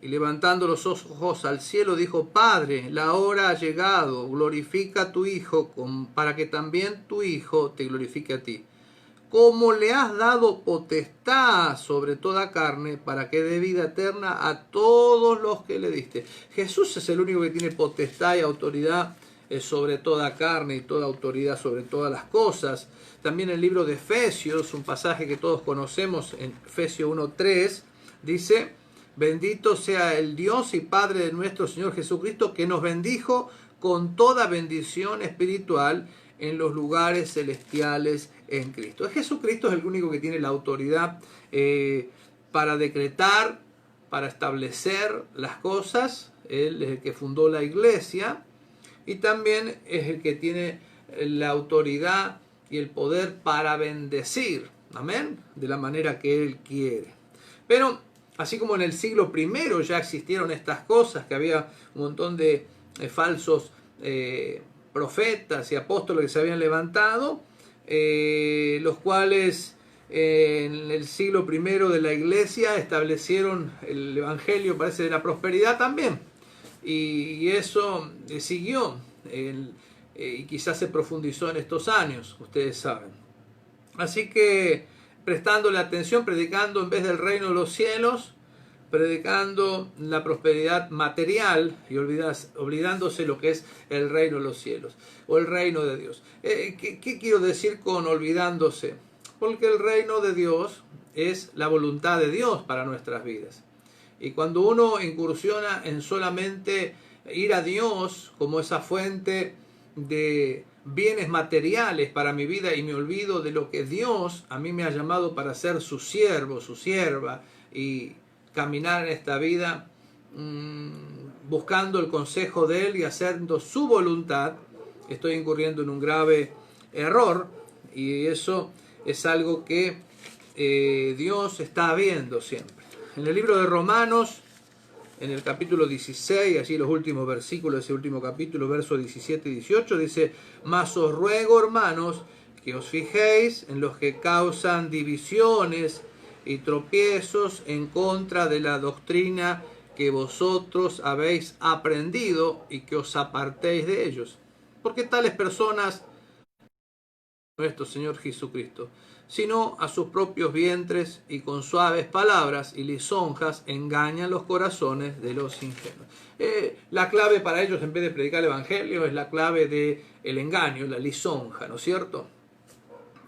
y levantando los ojos al cielo dijo: Padre, la hora ha llegado, glorifica a tu Hijo, para que también tu Hijo te glorifique a ti. Como le has dado potestad sobre toda carne, para que dé vida eterna a todos los que le diste. Jesús es el único que tiene potestad y autoridad sobre toda carne y toda autoridad sobre todas las cosas. También el libro de Efesios, un pasaje que todos conocemos, en Efesios 1:3, dice: Bendito sea el Dios y Padre de nuestro Señor Jesucristo, que nos bendijo con toda bendición espiritual en los lugares celestiales en Cristo. Jesucristo es el único que tiene la autoridad para decretar, para establecer las cosas. Él es el que fundó la iglesia y también es el que tiene la autoridad y el poder para bendecir, amén, de la manera que Él quiere. Pero así como en el siglo I ya existieron estas cosas, que había un montón de falsos profetas y apóstoles que se habían levantado, los cuales en el siglo I de la iglesia establecieron el evangelio, parece, de la prosperidad también, y eso siguió y quizás se profundizó en estos años, ustedes saben. Así que prestándole atención, predicando en vez del reino de los cielos, predicando la prosperidad material y olvidándose lo que es el reino de los cielos o el reino de Dios. ¿Qué quiero decir con olvidándose? Porque el reino de Dios es la voluntad de Dios para nuestras vidas. Y cuando uno incursiona en solamente ir a Dios como esa fuente de bienes materiales para mi vida y me olvido de lo que Dios a mí me ha llamado para ser su siervo, su sierva y caminar en esta vida buscando el consejo de Él y haciendo su voluntad, estoy incurriendo en un grave error, y eso es algo que Dios está viendo siempre. En el libro de Romanos, en el capítulo 16, allí los últimos versículos de ese último capítulo, versos 17 y 18, dice: mas os ruego, hermanos, que os fijéis en los que causan divisiones y tropiezos en contra de la doctrina que vosotros habéis aprendido, y que os apartéis de ellos. Porque tales personas, nuestro Señor Jesucristo, sino a sus propios vientres, y con suaves palabras y lisonjas engañan los corazones de los ingenuos. La clave para ellos, en vez de predicar el evangelio, es la clave del engaño, la lisonja, ¿no es cierto?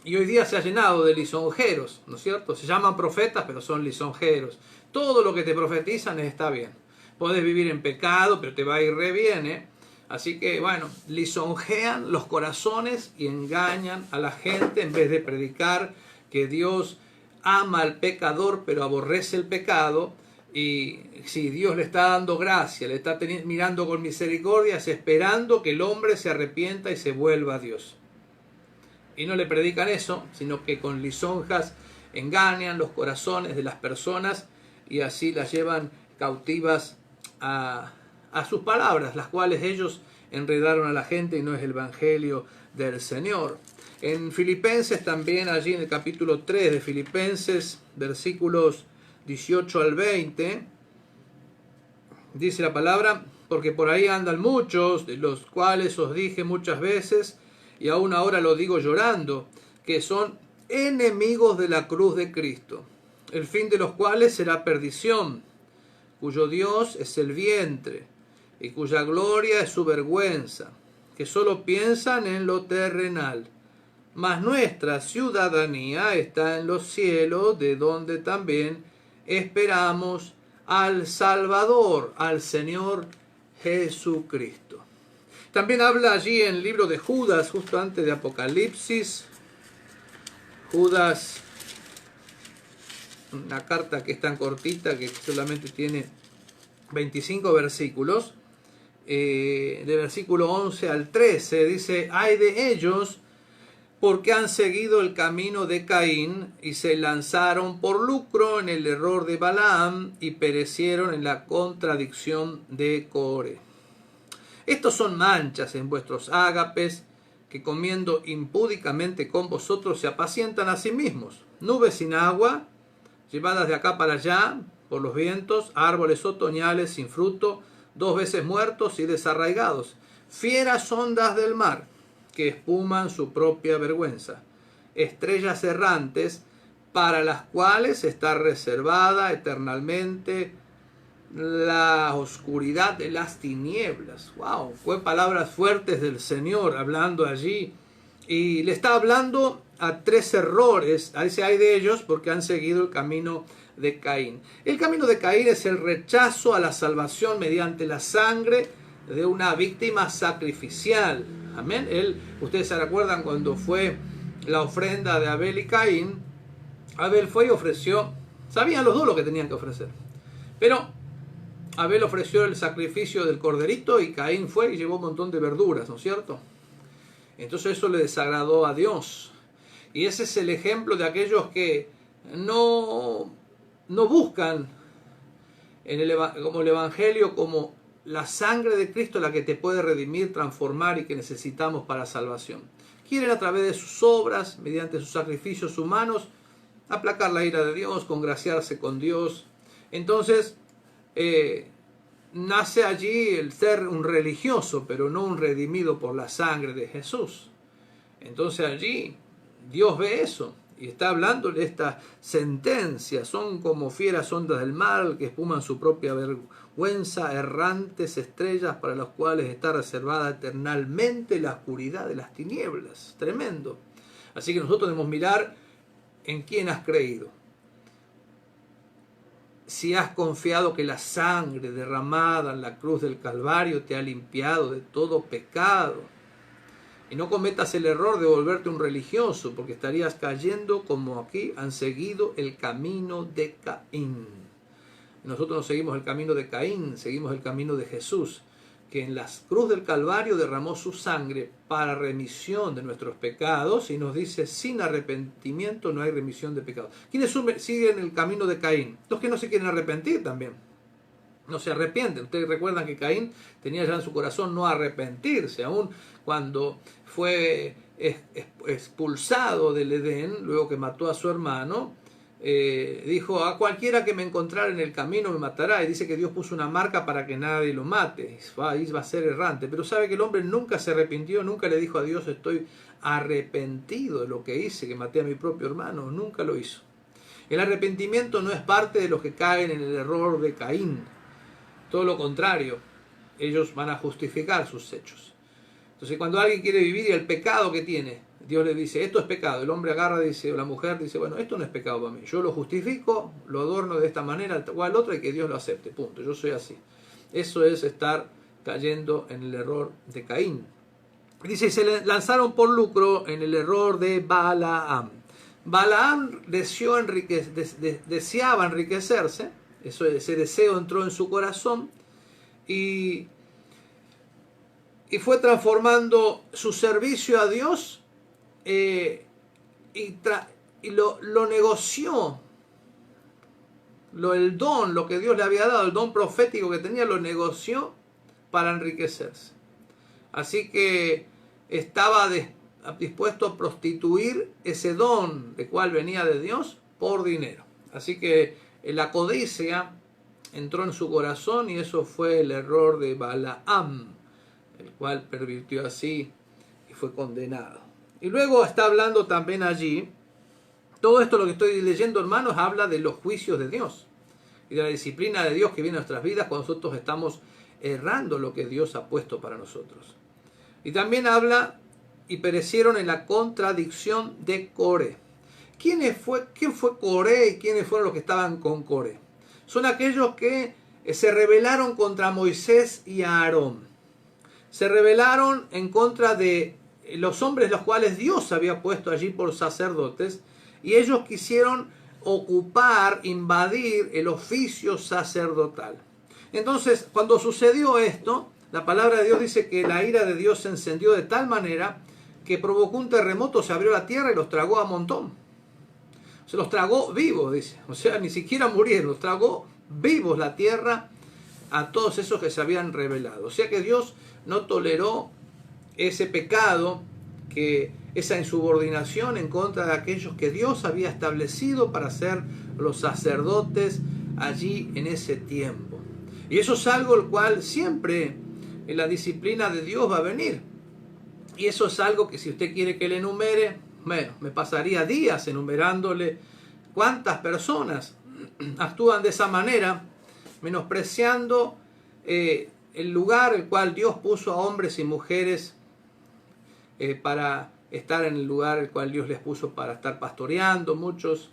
Y hoy día se ha llenado de lisonjeros, ¿no es cierto? Se llaman profetas, pero son lisonjeros. Todo lo que te profetizan está bien. Puedes vivir en pecado, pero te va a ir re bien, ¿eh? Así que, bueno, lisonjean los corazones y engañan a la gente en vez de predicar que Dios ama al pecador, pero aborrece el pecado. Y si Dios le está dando gracia, le está mirando con misericordia, es esperando que el hombre se arrepienta y se vuelva a Dios. Y no le predican eso, sino que con lisonjas engañan los corazones de las personas y así las llevan cautivas a sus palabras, las cuales ellos enredaron a la gente, y no es el evangelio del Señor. En Filipenses también, allí en el capítulo 3 de Filipenses, versículos 18 al 20, dice la palabra: porque por ahí andan muchos, de los cuales os dije muchas veces, y aún ahora lo digo llorando, que son enemigos de la cruz de Cristo, el fin de los cuales será perdición, cuyo Dios es el vientre, y cuya gloria es su vergüenza, que solo piensan en lo terrenal. Mas nuestra ciudadanía está en los cielos, de donde también esperamos al Salvador, al Señor Jesucristo. También habla allí en el libro de Judas, justo antes de Apocalipsis. Judas, una carta que es tan cortita que solamente tiene 25 versículos. De versículo 11 al 13 dice: ay de ellos, porque han seguido el camino de Caín y se lanzaron por lucro en el error de Balaam y perecieron en la contradicción de Core. Estos son manchas en vuestros ágapes, que comiendo impúdicamente con vosotros se apacientan a sí mismos. Nubes sin agua, llevadas de acá para allá por los vientos, árboles otoñales sin fruto, 2 veces muertos y desarraigados, fieras ondas del mar, que espuman su propia vergüenza, estrellas errantes, para las cuales está reservada eternamente la oscuridad de las tinieblas. Wow, fue palabras fuertes del Señor hablando allí, y le está hablando a 3 errores. Dice, hay de ellos porque han seguido el camino de Caín. El camino de Caín es el rechazo a la salvación mediante la sangre de una víctima sacrificial. Amén. Ustedes se recuerdan cuando fue la ofrenda de Abel y Caín. Abel fue y ofreció, sabían los dos lo que tenían que ofrecer, pero Abel ofreció el sacrificio del corderito y Caín fue y llevó un montón de verduras, ¿no es cierto? Entonces eso le desagradó a Dios. Y ese es el ejemplo de aquellos que no buscan como el Evangelio, como la sangre de Cristo, la que te puede redimir, transformar y que necesitamos para salvación. Quieren a través de sus obras, mediante sus sacrificios humanos, aplacar la ira de Dios, congraciarse con Dios. Entonces, nace allí el ser un religioso, pero no un redimido por la sangre de Jesús. Entonces allí Dios ve eso y está hablando de esta sentencia. Son como fieras ondas del mar que espuman su propia vergüenza, errantes estrellas para las cuales está reservada eternamente la oscuridad de las tinieblas. Tremendo. Así que nosotros debemos mirar en quién has creído. Si has confiado que la sangre derramada en la cruz del Calvario te ha limpiado de todo pecado. Y no cometas el error de volverte un religioso, porque estarías cayendo como aquí han seguido el camino de Caín. Nosotros no seguimos el camino de Caín, seguimos el camino de Jesús, que en la cruz del Calvario derramó su sangre para remisión de nuestros pecados, y nos dice, sin arrepentimiento no hay remisión de pecados. ¿Quiénes siguen el camino de Caín? Los que no se quieren arrepentir también. No se arrepienten. Ustedes recuerdan que Caín tenía ya en su corazón no arrepentirse, aún cuando fue expulsado del Edén, luego que mató a su hermano, dijo, a cualquiera que me encontrara en el camino me matará, y dice que Dios puso una marca para que nadie lo mate, ahí va a ser errante, pero sabe que el hombre nunca se arrepintió, nunca le dijo a Dios, estoy arrepentido de lo que hice, que maté a mi propio hermano, nunca lo hizo. El arrepentimiento no es parte de los que caen en el error de Caín, todo lo contrario, ellos van a justificar sus hechos. Entonces cuando alguien quiere vivir y el pecado que tiene, Dios le dice, esto es pecado. El hombre agarra, dice, o la mujer dice, bueno, esto no es pecado para mí. Yo lo justifico, lo adorno de esta manera o al otro y que Dios lo acepte. Punto. Yo soy así. Eso es estar cayendo en el error de Caín. Dice, se lanzaron por lucro en el error de Balaam. Balaam deseaba enriquecerse. Ese deseo entró en su corazón y fue transformando su servicio a Dios y lo negoció. El don, lo que Dios le había dado, el don profético que tenía, lo negoció para enriquecerse. Así que estaba dispuesto a prostituir ese don de cual venía de Dios por dinero. Así que la codicia entró en su corazón y eso fue el error de Balaam, el cual pervirtió así y fue condenado. Y luego está hablando también allí, todo esto lo que estoy leyendo, hermanos, habla de los juicios de Dios y de la disciplina de Dios que viene a nuestras vidas cuando nosotros estamos errando lo que Dios ha puesto para nosotros. Y también habla, y perecieron en la contradicción de Coré. ¿Quién fue Coré y quiénes fueron los que estaban con Coré? Son aquellos que se rebelaron contra Moisés y Aarón. Se rebelaron en contra de los hombres los cuales Dios había puesto allí por sacerdotes, y ellos quisieron ocupar, invadir el oficio sacerdotal. Entonces, cuando sucedió esto, la palabra de Dios dice que la ira de Dios se encendió de tal manera que provocó un terremoto, se abrió la tierra y los tragó a montón. Se los tragó vivos, dice. O sea, ni siquiera murieron, los tragó vivos la tierra a todos esos que se habían rebelado. O sea que Dios no toleró ese pecado, esa insubordinación en contra de aquellos que Dios había establecido para ser los sacerdotes allí en ese tiempo. Y eso es algo el cual siempre en la disciplina de Dios va a venir. Y eso es algo que si usted quiere que le enumere, bueno, me pasaría días enumerándole cuántas personas actúan de esa manera, menospreciando el lugar el cual Dios puso a hombres y mujeres para estar en el lugar el cual Dios les puso para estar pastoreando, muchos,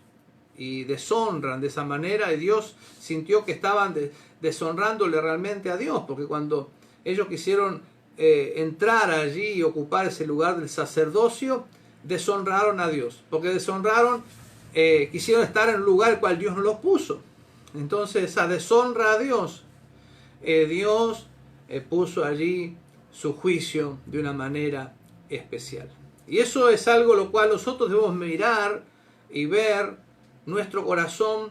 y deshonran de esa manera, y Dios sintió que estaban deshonrándole realmente a Dios, porque cuando ellos quisieron entrar allí y ocupar ese lugar del sacerdocio, deshonraron a Dios, porque deshonraron, quisieron estar en un lugar el cual Dios no los puso. Entonces esa deshonra a Dios, Dios puso allí su juicio de una manera especial. Y eso es algo lo cual nosotros debemos mirar y ver nuestro corazón,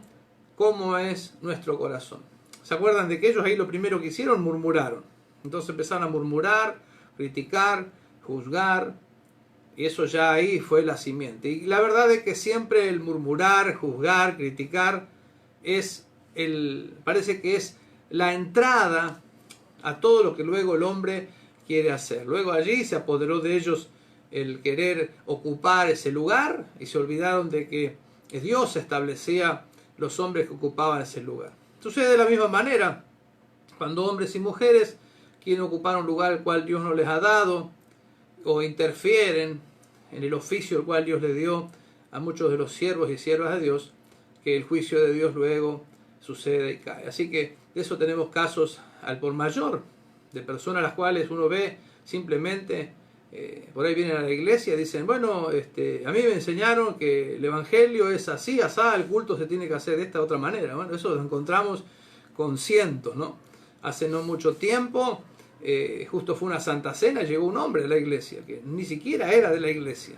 cómo es nuestro corazón. ¿Se acuerdan de que ellos ahí lo primero que hicieron? Murmuraron. Entonces empezaron a murmurar, criticar, juzgar, y eso ya ahí fue la simiente. Y la verdad es que siempre el murmurar, juzgar, criticar, parece que es la entrada a todo lo que luego el hombre quiere hacer. Luego allí se apoderó de ellos el querer ocupar ese lugar y se olvidaron de que Dios establecía los hombres que ocupaban ese lugar. Sucede de la misma manera cuando hombres y mujeres quieren ocupar un lugar el cual Dios no les ha dado, o interfieren en el oficio el cual Dios le dio a muchos de los siervos y siervas de Dios, que el juicio de Dios luego sucede y cae. Así que de eso tenemos casos al por mayor, de personas a las cuales uno ve simplemente, por ahí vienen a la iglesia y dicen, bueno, a mí me enseñaron que el evangelio es así, asá, el culto se tiene que hacer de esta otra manera. Bueno, eso lo encontramos con cientos, ¿no? Hace no mucho tiempo, justo fue una Santa Cena, llegó un hombre a la iglesia, que ni siquiera era de la iglesia.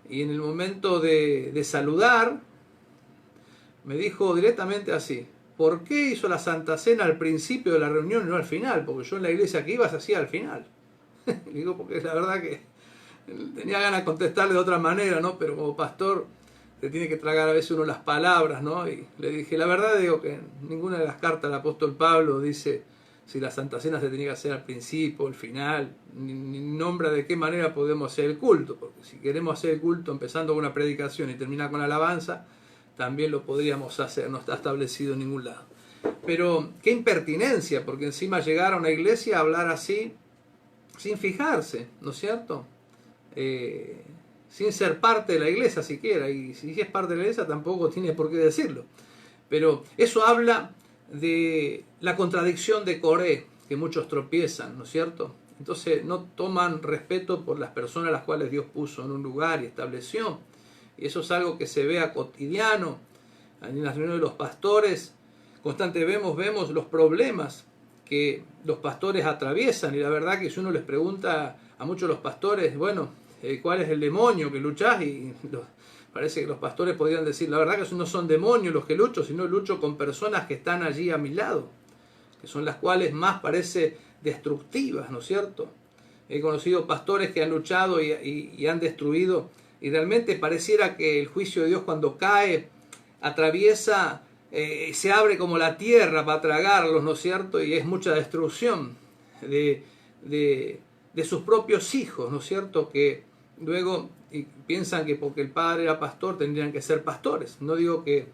Y en el momento de saludar, me dijo directamente así, ¿por qué hizo la Santa Cena al principio de la reunión y no al final? Porque yo en la iglesia que iba se hacía al final. Le digo, porque la verdad que tenía ganas de contestarle de otra manera, ¿no? Pero como pastor se tiene que tragar a veces uno las palabras, ¿no? Y le dije, la verdad digo que ninguna de las cartas del apóstol Pablo dice si la Santa Cena se tenía que hacer al principio o al final, ni nombra de qué manera podemos hacer el culto, porque si queremos hacer el culto empezando con una predicación y terminar con alabanza, también lo podríamos hacer, no está establecido en ningún lado. Pero qué impertinencia, porque encima llegar a una iglesia a hablar así, sin fijarse, ¿no es cierto? Sin ser parte de la iglesia siquiera, y si es parte de la iglesia tampoco tiene por qué decirlo. Pero eso habla de la contradicción de Coré, que muchos tropiezan, ¿no es cierto? Entonces no toman respeto por las personas a las cuales Dios puso en un lugar y estableció. Y eso es algo que se ve a cotidiano. En las reuniones de los pastores constantemente vemos los problemas que los pastores atraviesan, y la verdad que si uno les pregunta a muchos de los pastores, bueno, ¿cuál es el demonio que luchás? Y parece que los pastores podrían decir, la verdad que no son demonios los que lucho, sino lucho con personas que están allí a mi lado, que son las cuales más parece destructivas, ¿no es cierto? He conocido pastores que han luchado y han destruido, y realmente pareciera que el juicio de Dios cuando cae atraviesa, se abre como la tierra para tragarlos, ¿no es cierto? Y es mucha destrucción de sus propios hijos, ¿no es cierto? Que luego piensan que porque el padre era pastor tendrían que ser pastores. No digo que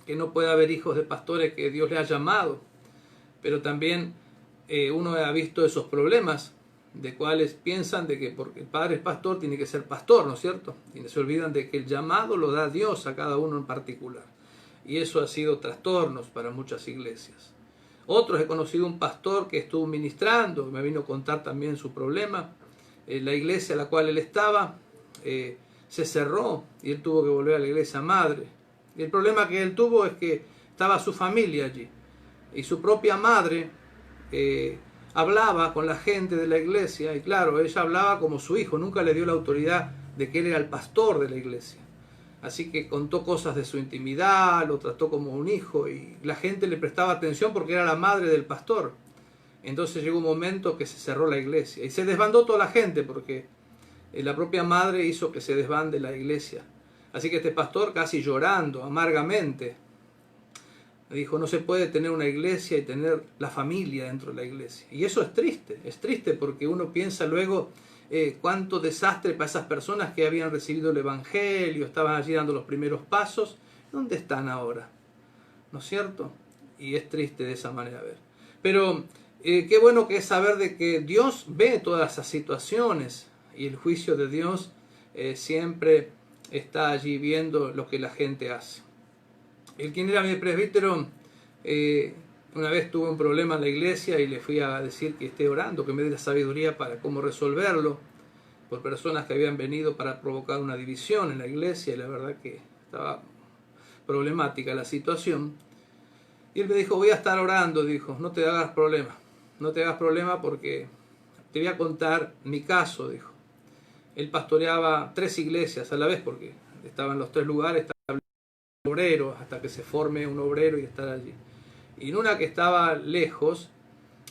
no pueda haber hijos de pastores que Dios le ha llamado, pero también uno ha visto esos problemas de cuales piensan de que porque el padre es pastor tiene que ser pastor, ¿no es cierto? Y se olvidan de que el llamado lo da Dios a cada uno en particular. Y eso ha sido trastornos para muchas iglesias. Otros, he conocido un pastor que estuvo ministrando, me vino a contar también su problema. La iglesia a la cual él estaba se cerró y él tuvo que volver a la iglesia madre. Y el problema que él tuvo es que estaba su familia allí. Y su propia madre hablaba con la gente de la iglesia, y claro, ella hablaba como su hijo, nunca le dio la autoridad de que él era el pastor de la iglesia. Así que contó cosas de su intimidad, lo trató como un hijo, y la gente le prestaba atención porque era la madre del pastor. Entonces llegó un momento que se cerró la iglesia, y se desbandó toda la gente, porque la propia madre hizo que se desbande la iglesia. Así que este pastor, casi llorando amargamente, dijo, no se puede tener una iglesia y tener la familia dentro de la iglesia. Y eso es triste porque uno piensa luego cuánto desastre para esas personas que habían recibido el evangelio, estaban allí dando los primeros pasos. ¿Dónde están ahora? ¿No es cierto? Y es triste de esa manera ver. Pero qué bueno que es saber de que Dios ve todas esas situaciones y el juicio de Dios siempre está allí viendo lo que la gente hace. El quien era mi presbítero, una vez tuve un problema en la iglesia y le fui a decir que esté orando, que me dé la sabiduría para cómo resolverlo, por personas que habían venido para provocar una división en la iglesia, y la verdad que estaba problemática la situación. Y él me dijo, voy a estar orando, dijo, no te hagas problema, no te hagas problema porque te voy a contar mi caso, dijo. Él pastoreaba 3 iglesias a la vez porque estaban los 3 lugares, estaba el obrero, hasta que se forme un obrero y estar allí. Y en una que estaba lejos,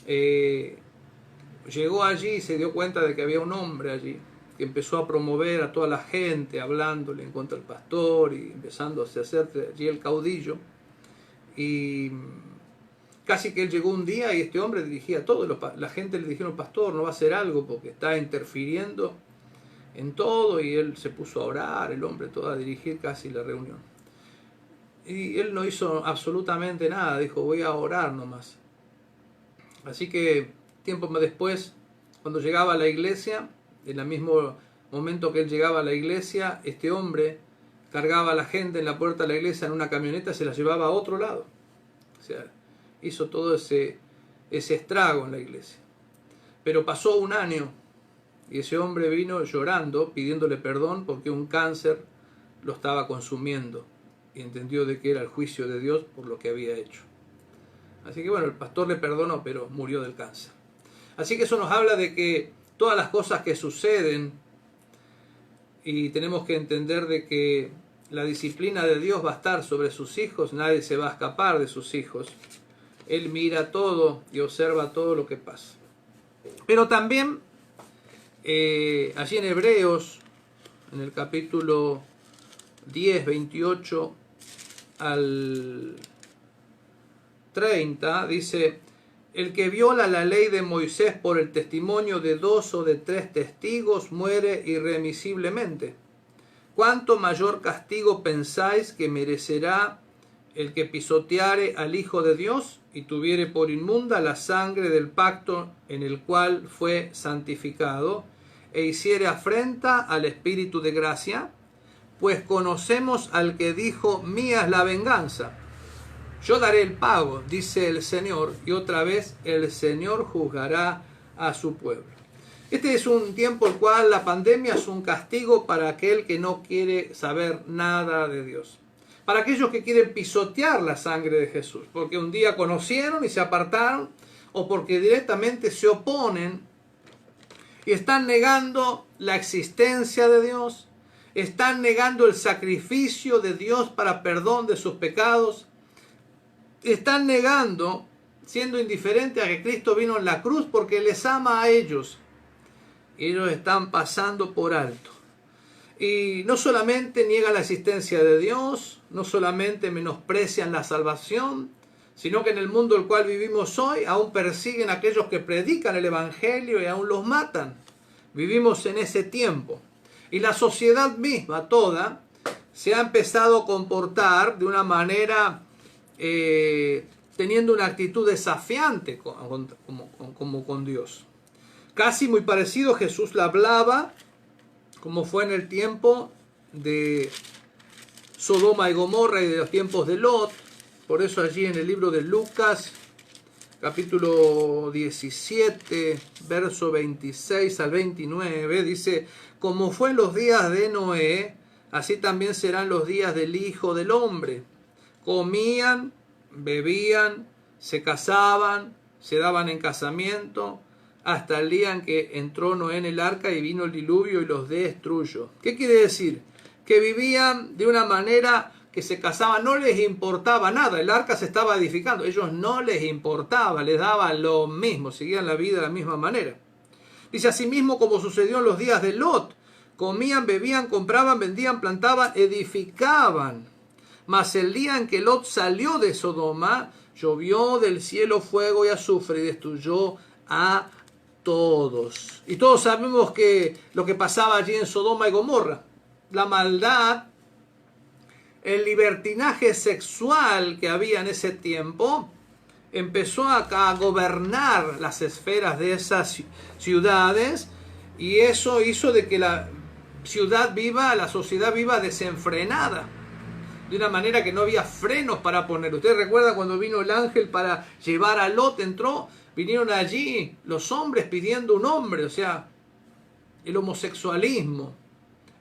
llegó allí y se dio cuenta de que había un hombre allí que empezó a promover a toda la gente, hablándole en contra del pastor y empezando a hacer allí el caudillo. Y casi que él llegó un día y este hombre dirigía todo. La gente le dijeron, pastor, no va a hacer algo porque está interfiriendo en todo. Y él se puso a orar, el hombre, todo a dirigir casi la reunión. Y él no hizo absolutamente nada, dijo, voy a orar nomás. Así que tiempo después, cuando llegaba a la iglesia, en el mismo momento que él llegaba a la iglesia, este hombre cargaba a la gente en la puerta de la iglesia en una camioneta y se la llevaba a otro lado. O sea, hizo todo ese estrago en la iglesia. Pero pasó un año y ese hombre vino llorando, pidiéndole perdón porque un cáncer lo estaba consumiendo. Y entendió de que era el juicio de Dios por lo que había hecho. Así que bueno, el pastor le perdonó, pero murió del cáncer. Así que eso nos habla de que todas las cosas que suceden, y tenemos que entender de que la disciplina de Dios va a estar sobre sus hijos, nadie se va a escapar de sus hijos. Él mira todo y observa todo lo que pasa. Pero también, allí en Hebreos, en el capítulo 10, 28 al 30, dice, el que viola la ley de Moisés por el testimonio de 2 o de 3 testigos muere irremisiblemente. ¿Cuánto mayor castigo pensáis que merecerá el que pisoteare al Hijo de Dios y tuviere por inmunda la sangre del pacto en el cual fue santificado e hiciere afrenta al Espíritu de gracia? Pues conocemos al que dijo, mía es la venganza, yo daré el pago, dice el Señor, y otra vez el Señor juzgará a su pueblo. Este es un tiempo en el cual la pandemia es un castigo para aquel que no quiere saber nada de Dios. Para aquellos que quieren pisotear la sangre de Jesús, porque un día conocieron y se apartaron, o porque directamente se oponen y están negando la existencia de Dios, están negando el sacrificio de Dios para perdón de sus pecados, están negando, siendo indiferentes a que Cristo vino en la cruz porque les ama a ellos. Ellos están pasando por alto. Y no solamente niegan la existencia de Dios, no solamente menosprecian la salvación, sino que en el mundo en el cual vivimos hoy aún persiguen a aquellos que predican el Evangelio y aún los matan. Vivimos en ese tiempo. Y la sociedad misma toda se ha empezado a comportar de una manera teniendo una actitud desafiante como con Dios. Casi muy parecido, Jesús le hablaba, como fue en el tiempo de Sodoma y Gomorra y de los tiempos de Lot. Por eso allí en el libro de Lucas, capítulo 17, verso 26 al 29, dice, como fue en los días de Noé, así también serán los días del Hijo del Hombre. Comían, bebían, se casaban, se daban en casamiento, hasta el día en que entró Noé en el arca y vino el diluvio y los destruyó. ¿Qué quiere decir? Que vivían de una manera que se casaban, no les importaba nada, el arca se estaba edificando, ellos no les importaba, les daba lo mismo, seguían la vida de la misma manera. Dice asimismo como sucedió en los días de Lot, comían, bebían, compraban, vendían, plantaban, edificaban. Mas el día en que Lot salió de Sodoma, llovió del cielo fuego y azufre y destruyó a todos. Y todos sabemos que lo que pasaba allí en Sodoma y Gomorra, la maldad, el libertinaje sexual que había en ese tiempo, empezó a gobernar las esferas de esas ciudades Y eso hizo de que la ciudad viva, la sociedad viva desenfrenada, de una manera que no había frenos para poner. Usted recuerda cuando vino el ángel para llevar a Lot, entró, vinieron allí los hombres pidiendo un hombre, o sea, el homosexualismo,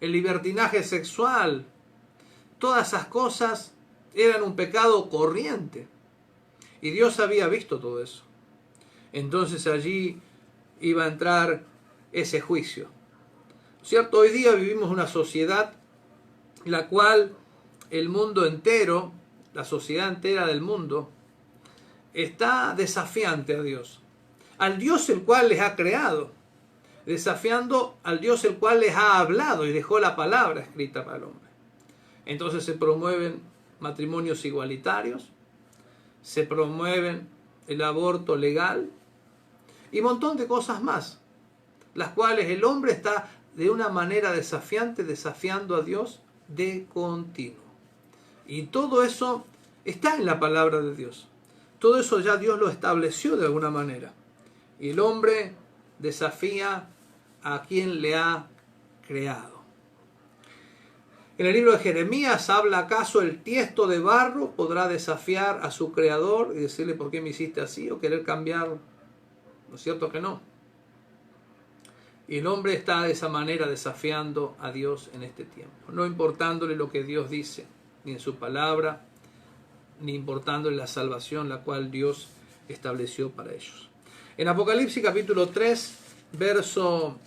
el libertinaje sexual, todas esas cosas eran un pecado corriente. Y Dios había visto todo eso. Entonces allí iba a entrar ese juicio. ¿Cierto? Hoy día vivimos una sociedad en la cual el mundo entero, la sociedad entera del mundo, está desafiante a Dios. Al Dios el cual les ha creado. Desafiando al Dios el cual les ha hablado y dejó la palabra escrita para el hombre. Entonces se promueven matrimonios igualitarios, se promueven el aborto legal y un montón de cosas más, las cuales el hombre está de una manera desafiante desafiando a Dios de continuo. Y todo eso está en la palabra de Dios. Todo eso ya Dios lo estableció de alguna manera. Y el hombre desafía a quien le ha creado. En el libro de Jeremías habla: ¿acaso el tiesto de barro podrá desafiar a su creador y decirle por qué me hiciste así o querer cambiarlo? ¿No es cierto que no? Y el hombre está de esa manera desafiando a Dios en este tiempo, no importándole lo que Dios dice, ni en su palabra, ni importándole la salvación la cual Dios estableció para ellos. En Apocalipsis capítulo 3, verso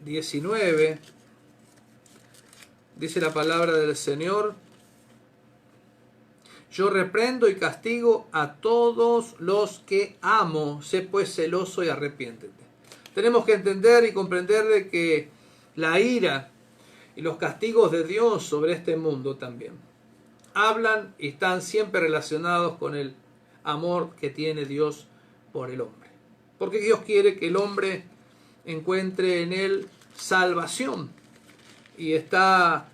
19, dice la palabra del Señor: yo reprendo y castigo a todos los que amo, sé pues celoso y arrepiéntete. Tenemos que entender y comprender de que la ira y los castigos de Dios sobre este mundo también hablan y están siempre relacionados con el amor que tiene Dios por el hombre. Porque Dios quiere que el hombre encuentre en él salvación. Y está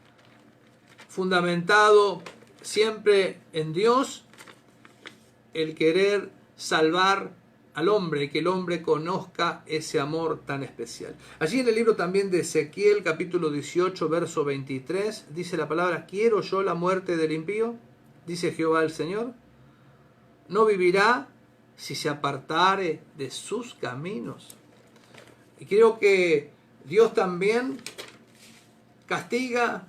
fundamentado siempre en Dios el querer salvar al hombre y que el hombre conozca ese amor tan especial. Allí en el libro también de Ezequiel, capítulo 18, verso 23, dice la palabra: ¿quiero yo la muerte del impío? Dice Jehová el Señor. No vivirá si se apartare de sus caminos. Y creo que Dios también castiga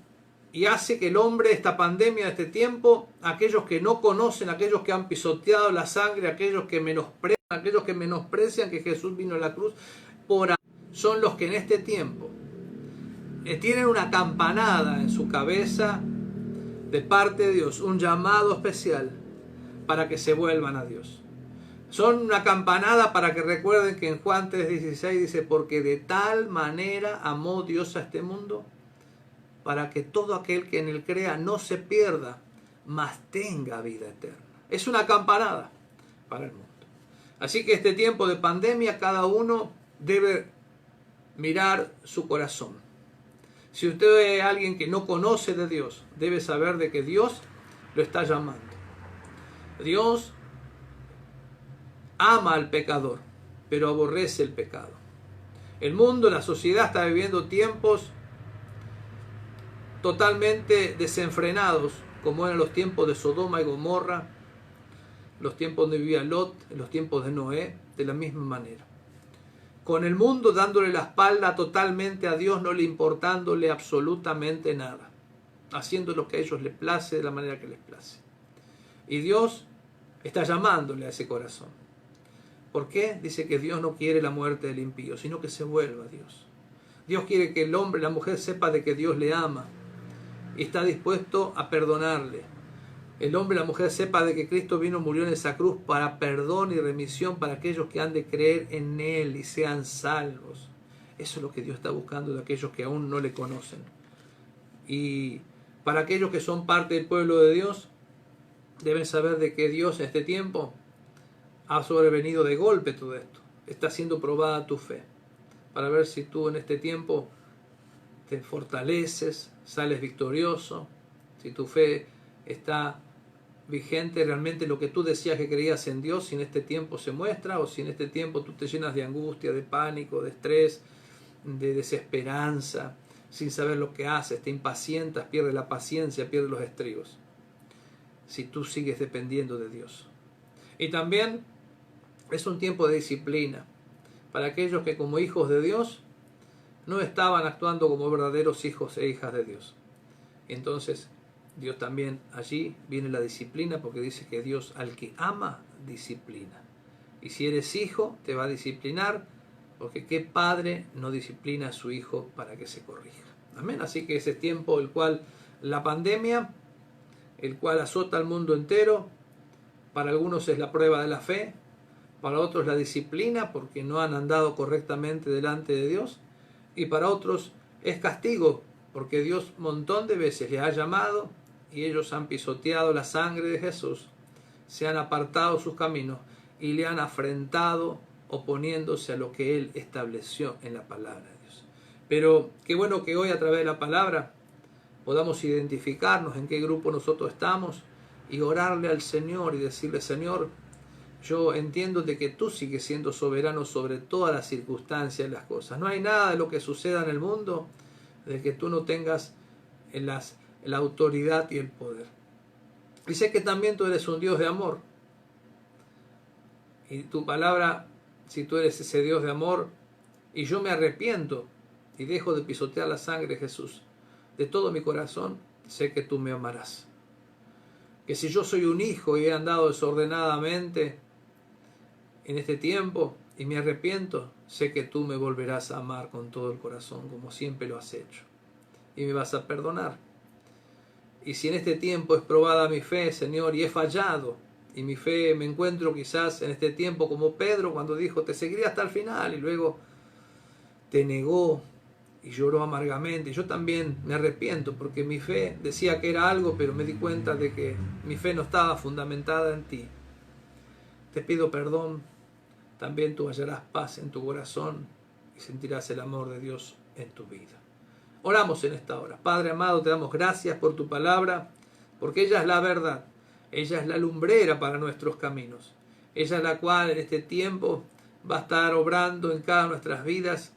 y hace que el hombre, esta pandemia de este tiempo, aquellos que no conocen, aquellos que han pisoteado la sangre, aquellos que menosprecian que Jesús vino a la cruz, son los que en este tiempo tienen una campanada en su cabeza de parte de Dios, un llamado especial para que se vuelvan a Dios. Son una campanada para que recuerden que en Juan 3:16 dice: porque de tal manera amó Dios a este mundo, para que todo aquel que en él crea no se pierda, mas tenga vida eterna. Es una campanada para el mundo. Así que este tiempo de pandemia, cada uno debe mirar su corazón. Si usted es alguien que no conoce de Dios, debe saber de que Dios lo está llamando. Dios ama al pecador, pero aborrece el pecado. El mundo, la sociedad está viviendo tiempos totalmente desenfrenados, como eran los tiempos de Sodoma y Gomorra, los tiempos donde vivía Lot, en los tiempos de Noé, de la misma manera. Con el mundo dándole la espalda totalmente a Dios, no le importándole absolutamente nada, haciendo lo que a ellos les place de la manera que les place. Y Dios está llamándole a ese corazón. ¿Por qué? Dice que Dios no quiere la muerte del impío, sino que se vuelva a Dios. Dios quiere que el hombre y la mujer sepa de que Dios le ama y está dispuesto a perdonarle. El hombre y la mujer sepa de que Cristo vino, murió en esa cruz para perdón y remisión para aquellos que han de creer en Él y sean salvos. Eso es lo que Dios está buscando de aquellos que aún no le conocen. Y para aquellos que son parte del pueblo de Dios, deben saber de que Dios en este tiempo ha sobrevenido de golpe todo esto. Está siendo probada tu fe, para ver si tú en este tiempo te fortaleces, sales victorioso, si tu fe está vigente, realmente lo que tú decías que creías en Dios, si en este tiempo se muestra, o si en este tiempo tú te llenas de angustia, de pánico, de estrés, de desesperanza, sin saber lo que haces, te impacientas, pierdes la paciencia, pierdes los estribos. Si tú sigues dependiendo de Dios. Y también es un tiempo de disciplina para aquellos que como hijos de Dios no estaban actuando como verdaderos hijos e hijas de Dios. Entonces Dios también, allí viene la disciplina, porque dice que Dios al que ama disciplina. Y si eres hijo te va a disciplinar, porque qué padre no disciplina a su hijo para que se corrija. Amén. Así que ese tiempo el cual la pandemia, el cual azota al mundo entero, para algunos es la prueba de la fe, para otros la disciplina porque no han andado correctamente delante de Dios, y para otros es castigo porque Dios un montón de veces les ha llamado y ellos han pisoteado la sangre de Jesús, se han apartado sus caminos y le han afrentado oponiéndose a lo que Él estableció en la palabra de Dios. Pero qué bueno que hoy a través de la palabra podamos identificarnos en qué grupo nosotros estamos y orarle al Señor y decirle: Señor, yo entiendo de que tú sigues siendo soberano sobre todas las circunstancias y las cosas. No hay nada de lo que suceda en el mundo de que tú no tengas la autoridad y el poder. Y sé que también tú eres un Dios de amor. Y tu palabra, si tú eres ese Dios de amor, y yo me arrepiento y dejo de pisotear la sangre de Jesús, de todo mi corazón, sé que tú me amarás. Que si yo soy un hijo y he andado desordenadamente en este tiempo y me arrepiento, sé que tú me volverás a amar con todo el corazón, como siempre lo has hecho, y me vas a perdonar. Y si en este tiempo es probada mi fe, Señor, y he fallado, y mi fe me encuentro quizás en este tiempo como Pedro cuando dijo: te seguiré hasta el final, y luego te negó y lloró amargamente. Yo también me arrepiento porque mi fe decía que era algo, pero me di cuenta de que mi fe no estaba fundamentada en ti. Te pido perdón. También tú hallarás paz en tu corazón y sentirás el amor de Dios en tu vida. Oramos en esta hora. Padre amado, te damos gracias por tu palabra, porque ella es la verdad. Ella es la lumbrera para nuestros caminos. Ella es la cual en este tiempo va a estar obrando en cada una de nuestras vidas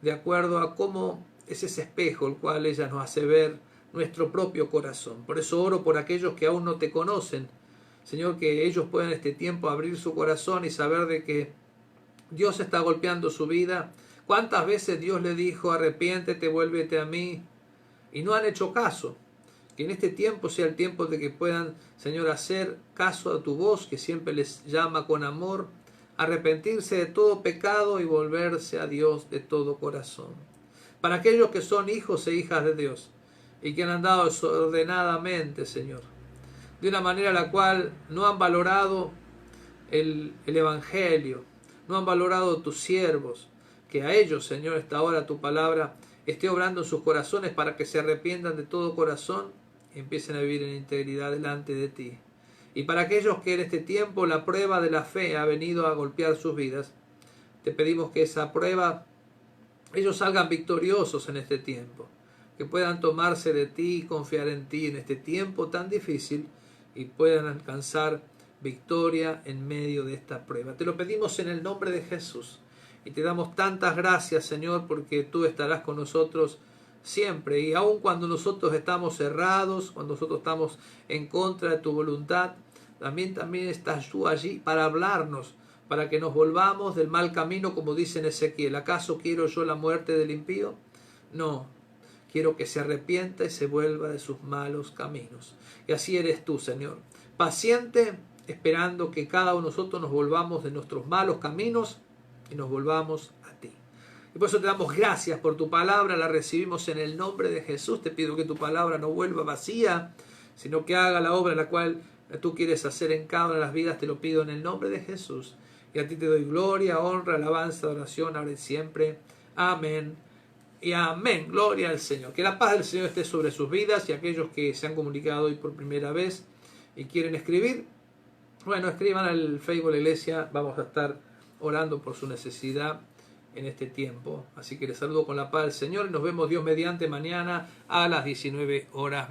de acuerdo a cómo es ese espejo el cual ella nos hace ver nuestro propio corazón. Por eso oro por aquellos que aún no te conocen, Señor, que ellos puedan en este tiempo abrir su corazón y saber de que Dios está golpeando su vida. ¿Cuántas veces Dios le dijo: arrepiéntete, vuélvete a mí? Y no han hecho caso. Que en este tiempo sea el tiempo de que puedan, Señor, hacer caso a tu voz, que siempre les llama con amor, arrepentirse de todo pecado y volverse a Dios de todo corazón. Para aquellos que son hijos e hijas de Dios y que han andado desordenadamente, Señor, de una manera la cual no han valorado el Evangelio, no han valorado tus siervos, que a ellos, Señor, esta hora tu palabra esté obrando en sus corazones para que se arrepientan de todo corazón y empiecen a vivir en integridad delante de ti. Y para aquellos que en este tiempo la prueba de la fe ha venido a golpear sus vidas, te pedimos que esa prueba, ellos salgan victoriosos en este tiempo, que puedan tomarse de ti y confiar en ti en este tiempo tan difícil y puedan alcanzar victoria en medio de esta prueba. Te lo pedimos en el nombre de Jesús y te damos tantas gracias, Señor, porque tú estarás con nosotros siempre, y aun cuando nosotros estamos cerrados, cuando nosotros estamos en contra de tu voluntad, también estás tú allí para hablarnos, para que nos volvamos del mal camino, como dice en Ezequiel. ¿Acaso quiero yo la muerte del impío? No, quiero que se arrepienta y se vuelva de sus malos caminos. Y así eres tú, Señor, paciente, esperando que cada uno de nosotros nos volvamos de nuestros malos caminos y nos volvamos a ti. Y por eso te damos gracias por tu palabra, la recibimos en el nombre de Jesús. Te pido que tu palabra no vuelva vacía, sino que haga la obra la cual tú quieres hacer en cada una de las vidas. Te lo pido en el nombre de Jesús. Y a ti te doy gloria, honra, alabanza, adoración, ahora y siempre. Amén y amén. Gloria al Señor. Que la paz del Señor esté sobre sus vidas, y aquellos que se han comunicado hoy por primera vez y quieren escribir, bueno, escriban al Facebook de la iglesia. Vamos a estar orando por su necesidad en este tiempo. Así que les saludo con la paz del Señor y nos vemos Dios mediante mañana a las 19 horas.